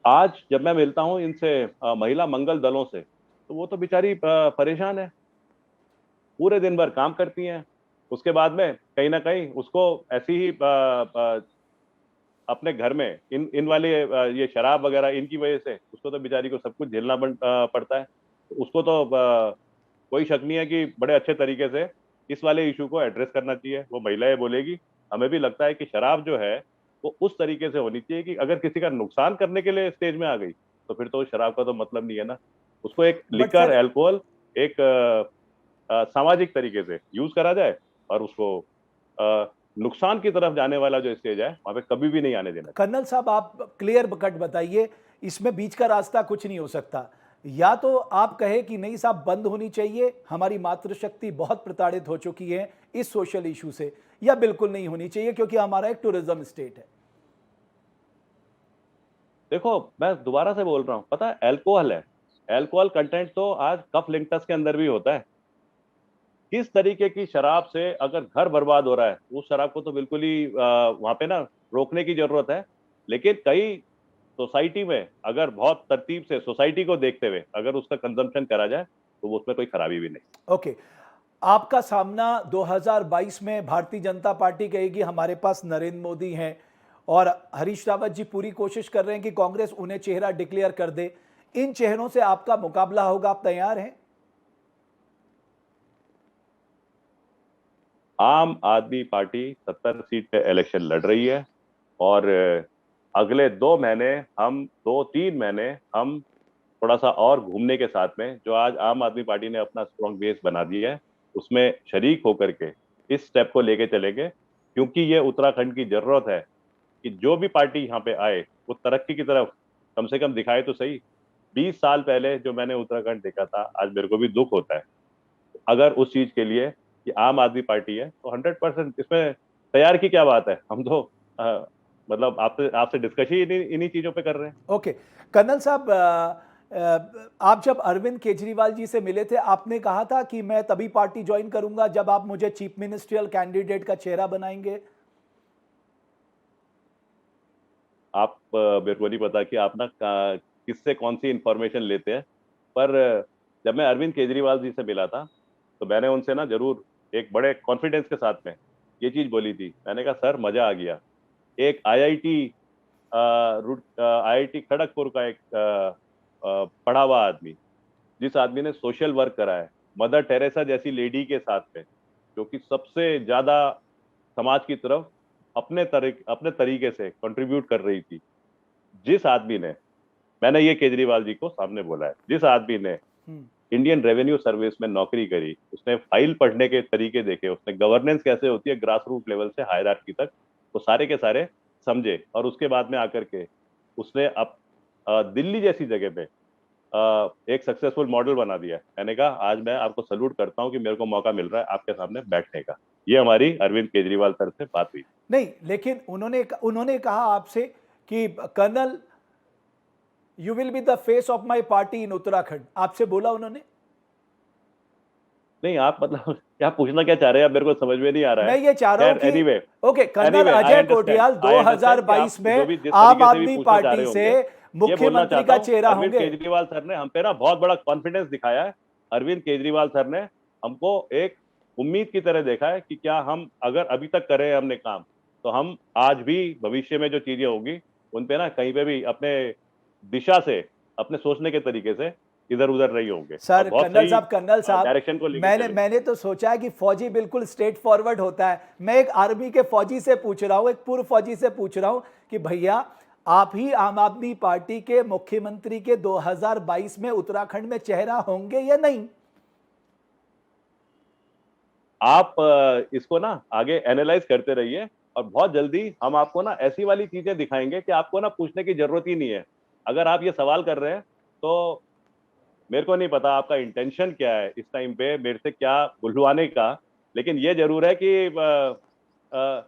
आज जब मैं मिलता हूँ इनसे, महिला मंगल दलों से, तो वो तो बेचारी परेशान है, पूरे दिन भर काम करती हैं, उसके बाद में कहीं ना कहीं उसको ऐसी ही अपने घर में इन इन वाले ये शराब वगैरह इनकी वजह से उसको तो बेचारी को सब कुछ झेलना पड़ता है। तो उसको तो कोई शक नहीं है कि बड़े अच्छे तरीके से इस वाले इशू को एड्रेस करना चाहिए, वो महिलाएं बोलेगी। हमें भी लगता है कि शराब जो है वो उस तरीके से होनी चाहिए कि अगर किसी का नुकसान करने के लिए स्टेज में आ गई, तो फिर तो शराब का तो मतलब नहीं है ना। उसको एक बट लिकर, सर, एल्कोहल, एक सामाजिक तरीके से यूज करा जाए, और उसको नुकसान की तरफ जाने वाला जो स्टेज है वहां पे कभी भी नहीं आने देना चाहिए। कर्नल साहब आप क्लियर कट बताइए, इसमें बीच का रास्ता कुछ नहीं हो सकता। या तो आप कहे कि नहीं साहब बंद होनी चाहिए, हमारी मातृशक्ति बहुत प्रताड़ित हो चुकी है इस सोशल इशू से, या बिल्कुल नहीं होनी चाहिए क्योंकि हमारा एक टूरिज्म स्टेट है। देखो, मैं दोबारा से बोल रहा हूँ, पता है अल्कोहल है, अल्कोहल कंटेंट तो आज कफ लिंक्टस के अंदर भी होता है। किस तरीके की शराब से अगर घर बर्बाद हो रहा है, उस शराब को तो बिल्कुल ही वहां पे ना रोकने की जरूरत है। लेकिन कई सोसाइटी में अगर बहुत तरतीब से सोसाइटी को देखते हुए अगर उसका कंजम्पशन करा जाए, तो वो उसमें कोई खराबी भी नहीं। ओके। आपका सामना 2022 में भारतीय जनता पार्टी कहेगी हमारे पास नरेंद्र मोदी हैं, और हरीश रावत जी पूरी कोशिश कर रहे हैं कि कांग्रेस उन्हें चेहरा डिक्लेयर कर दे। इन चेहरों से आपका मुकाबला होगा, आप तैयार हैं? आम आदमी पार्टी 70 सीट पे इलेक्शन लड़ रही है, और अगले 2 महीने हम 2-3 महीने हम थोड़ा सा और घूमने के साथ में, जो आज आम आदमी पार्टी ने अपना स्ट्रॉन्ग बेस बना दिया है, उसमें शरीक होकर के इस स्टेप को लेके चलेंगे, क्योंकि ये उत्तराखंड की जरूरत है कि जो भी पार्टी यहाँ पे आए वो तरक्की की तरफ कम से कम दिखाए तो सही। 20 साल पहले जो मैंने उत्तराखंड देखा था, आज मेरे को भी दुख होता है। अगर उस चीज के लिए कि आम आदमी पार्टी है तो 100% इसमें तैयार की क्या बात है। हम तो मतलब आपसे आपसे डिस्कस ही इन्हीं चीजों पे कर रहे हैं। ओके, कर्नल साहब, आप जब अरविंद केजरीवाल जी से मिले थे, आपने कहा था कि मैं तभी पार्टी ज्वाइन करूंगा जब आप मुझे चीफ मिनिस्ट्रियल कैंडिडेट का चेहरा बनाएंगे। आप मेरे को नहीं पता कि आप ना किससे कौन सी इंफॉर्मेशन लेते हैं, पर जब मैं अरविंद केजरीवाल जी से मिला था तो मैंने उनसे ना जरूर एक बड़े कॉन्फिडेंस के साथ में ये चीज बोली थी। मैंने कहा सर मजा आ गया, एक आईआईटी खड़गपुर का एक पढ़ा हुआ आदमी, जिस आदमी ने सोशल वर्क करा है मदर टेरेसा जैसी लेडी के साथ में, जो कि सबसे ज्यादा समाज की तरफ अपने तरीके से कंट्रीब्यूट कर रही थी, जिस आदमी ने, मैंने ये केजरीवाल जी को सामने बोला है, जिस आदमी ने इंडियन रेवेन्यू सर्विस में नौकरी करी, उसने फाइल पढ़ने के तरीके देखे, उसने गवर्नेंस कैसे होती है ग्रास रूट लेवल से हायरार्की तक, वो सारे के सारे समझे, और उसके बाद में आकर के उसने अब दिल्ली जैसी जगह पे एक सक्सेसफुल मॉडल बना दिया। मैंने कहा आज मैं आपको सल्यूट करता हूं कि मेरे को मौका मिल रहा है आपके सामने बैठने का। ये हमारी अरविंद केजरीवाल सर से बात हुई। नहीं, लेकिन उन्होंने कहा आपसे कि colonel, you will be the face of my party in Uttarakhand, आपसे बोला उन्होंने? नहीं, आप मतलब क्या पूछना क्या चाह रहे हैं, अब मेरे को समझ में नहीं आ रहा है। मैं ये चाह रहा हूं कि anyway okay, colonel I Ajay understand, Kothiyal I understand कि आप 2022 जो में भी जिस आम तरीके से भी आदमी पूछना चाह रहे पार्टी से होंगे, ये बोलना मुख्यमंत्री चाहता का हूँ चेहरा अरविंद होंगे। केजरीवाल सर ने हम पे ना बहुत बड़ा कॉन्फिडेंस दिखाया है। अरविंद केजरीवाल सर ने हमको एक उम्मीद की तरह देखा है कि क्या हम अगर अभी तक करे हमने काम, तो हम आज भी भविष्य में जो चीजें होगी उन पे ना कहीं पे भी अपने दिशा से, अपने सोचने के तरीके से इधर उधर नहीं होंगे, और सर बहुत कर्नल सही साहब, कर्नल साहब, डायरेक्शन को लेके मैंने चलेंगे। मैंने तो सोचा है कि फौजी बिल्कुल स्ट्रेट फॉरवर्ड होता है। मैं एक आर्मी के फौजी से पूछ रहा हूं, एक पूर्व फौजी से पूछ रहा हूं कि भैया, आप ही आम आदमी पार्टी के मुख्यमंत्री के 2022 में उत्तराखंड में चेहरा होंगे या नहीं? आप इसको ना आगे एनालाइज करते रहिए, और बहुत जल्दी हम आपको ना ऐसी वाली चीजें दिखाएंगे कि आपको ना पूछने की जरूरत ही नहीं है। अगर आप ये सवाल कर रहे हैं तो मेरे को नहीं पता आपका इंटेंशन क्या है इस टाइम पे मेरे से क्या बुलवाने का, लेकिन ये जरूर है कि अ,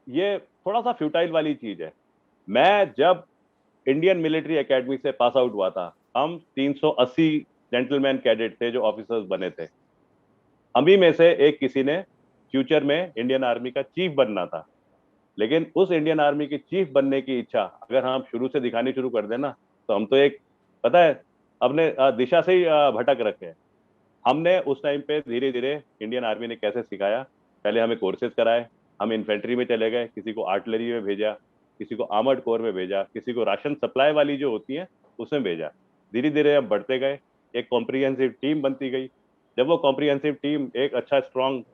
ये थोड़ा सा फ्यूटाइल वाली चीज है। मैं जब इंडियन मिलिट्री एकेडमी से पास आउट हुआ था, हम 380 जेंटलमैन कैडेट थे जो ऑफिसर्स बने थे। हम ही में से एक किसी ने फ्यूचर में इंडियन आर्मी का चीफ बनना था, लेकिन उस इंडियन आर्मी की चीफ बनने की इच्छा अगर हम शुरू से दिखानी शुरू कर देना, तो हम तो एक, पता है, अपने दिशा से ही भटक रखे हैं। हमने उस टाइम पे धीरे धीरे इंडियन आर्मी ने कैसे सिखाया, पहले हमें कोर्सेज कराए, हम इन्फेंट्री में चले गए, किसी को आर्टिलरी में भेजा, किसी को आर्मर्ड कोर में भेजा, किसी को राशन सप्लाई वाली जो होती है उसमें भेजा। धीरे धीरे हम बढ़ते गए, एक कॉम्प्रिहेंसिव टीम बनती गई। जब वो कॉम्प्रिहेंसिव टीम एक अच्छा स्ट्रॉन्ग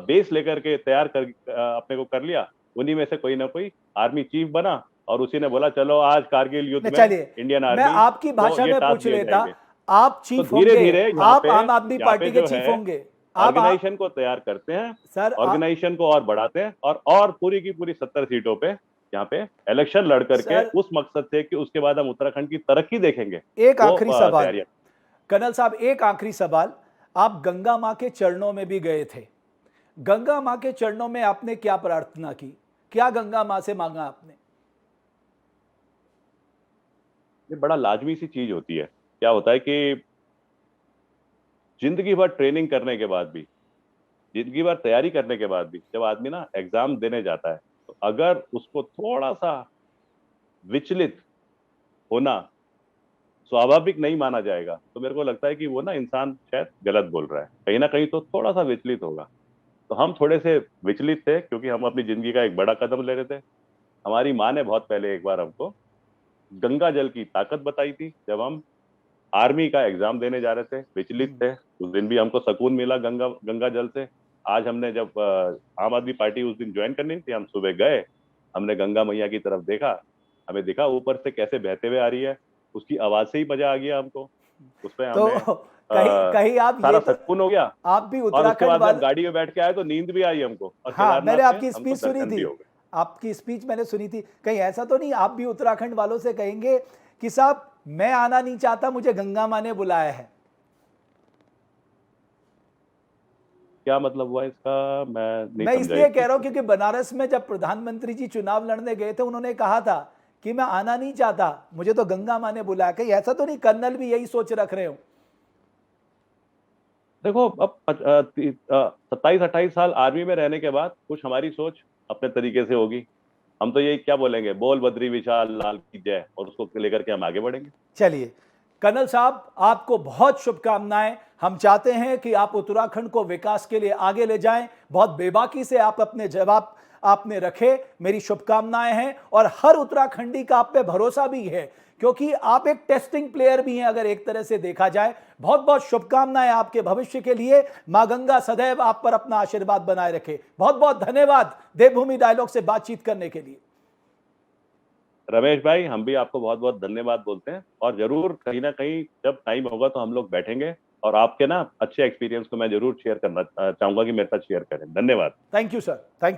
बेस लेकर के तैयार कर अपने को कर लिया, उन्हीं में से कोई ना कोई आर्मी चीफ बना, और उसी ने बोला चलो आज कारगिल युद्ध नहीं, में चलिए, इंडियन मैं आर्मी आपकी को भाषा ये में टास्क पूछ दिए लेता, जाएंगे। आप तो चीफ धीरे होंगे, धीरे आप आम आदमी पार्टी के जो चीफ है होंगे, आप ऑर्गेनाइजेशन को तैयार करते हैं, सर ऑर्गेनाइजेशन को और बढ़ाते हैं, और पूरी की पूरी 70 सीटों पे यहाँ पे इलेक्शन लड़ करके सर, उस मकसद से कि उसके बाद हम उत्तराखंड की तरक्की देखेंगे, एक वो आखिरी सवाल, तैयारियां। कर्नल साहब, एक आखिरी सवाल। आप गंगा मां के चरणों में भी गए थे। गंगा मां के चरणों में आपने क्या प्रार्थना की? क्या गंगा मां से मांगा आपने? ये बड़ा लाजमी सी चीज होती है। क्या होता है कि जिंदगी भर ट्रेनिंग करने के बाद भी, जिंदगी भर तैयारी करने के बाद भी, जब आदमी ना एग्जाम देने जाता है, तो अगर उसको थोड़ा सा विचलित होना स्वाभाविक नहीं माना जाएगा, तो मेरे को लगता है कि वो ना इंसान शायद गलत बोल रहा है, कहीं ना कहीं तो थोड़ा सा विचलित होगा। तो हम थोड़े से विचलित थे, क्योंकि हम अपनी जिंदगी का एक बड़ा कदम ले रहे थे। हमारी माँ ने बहुत पहले एक बार हमको गंगा जल की ताकत बताई थी, जब हम आर्मी का एग्जाम देने जा रहे थे, विचलित थे। उस दिन भी हमको सुकून मिला गंगा गंगा जल से। आज हमने जब आम आदमी पार्टी उस दिन ज्वाइन करनी थी, हम सुबह गए, हमने गंगा मैया की तरफ देखा, हमें दिखा ऊपर से कैसे बहते हुए आ रही है, उसकी आवाज से ही मजा आ गया हमको। उसपे तो हमने कहीं कहीं आप सारा ये तो, सुकून हो गया। आप भी और उसके उत्तराखंड बाद जब वाले। गाड़ी में बैठ के आए तो नींद भी आई हमको, और हाँ, मैंने केदारनाथ में आपकी हमको स्पीच सुनी दर्शन भी थी, हो गए। आपकी स्पीच मैंने सुनी थी। कहीं ऐसा तो नहीं आप भी उत्तराखंड वालों से कहेंगे कि साहब मैं आना नहीं चाहता, मुझे गंगा माँ ने बुलाया है? क्या मतलब हुआ इसका, मैं नहीं मैं समझा इस इसलिए कह चीज रहा हूं को। क्योंकि बनारस में जब प्रधानमंत्री जी चुनाव लड़ने गए थे, उन्होंने कहा था कि मैं आना नहीं चाहता, मुझे तो गंगा माँ ने बुलाया। कहीं ऐसा तो नहीं कर्नल भी यही सोच रख रहे हो? देखो, अब 27-28 साल आर्मी में रहने के बाद कुछ हमारी सोच अपने तरीके से होगी। हम तो यही क्या बोलेंगे, बोल बद्री विशाल लाल की जय, और उसको लेकर के हम आगे बढ़ेंगे। चलिए कर्नल साहब, आपको बहुत शुभकामनाएं। हम चाहते हैं कि आप उत्तराखंड को विकास के लिए आगे ले जाएं। बहुत बेबाकी से आप अपने जवाब आपने रखे, मेरी शुभकामनाएं हैं। और हर उत्तराखंडी का आप पे भरोसा भी है, क्योंकि आप एक टेस्टिंग प्लेयर भी हैं अगर एक तरह से देखा जाए। बहुत बहुत शुभकामनाएं आपके भविष्य के लिए। मां गंगा सदैव आप पर अपना आशीर्वाद बनाए रखे। बहुत बहुत धन्यवाद देवभूमि डायलॉग से बातचीत करने के लिए। रमेश भाई, हम भी आपको बहुत बहुत धन्यवाद बोलते हैं, और जरूर कहीं ना कहीं जब टाइम होगा तो हम लोग बैठेंगे, और आपके ना अच्छे एक्सपीरियंस को मैं जरूर शेयर करना चाहूंगा कि मेरे साथ शेयर करें। धन्यवाद। Thank you sir, thank you.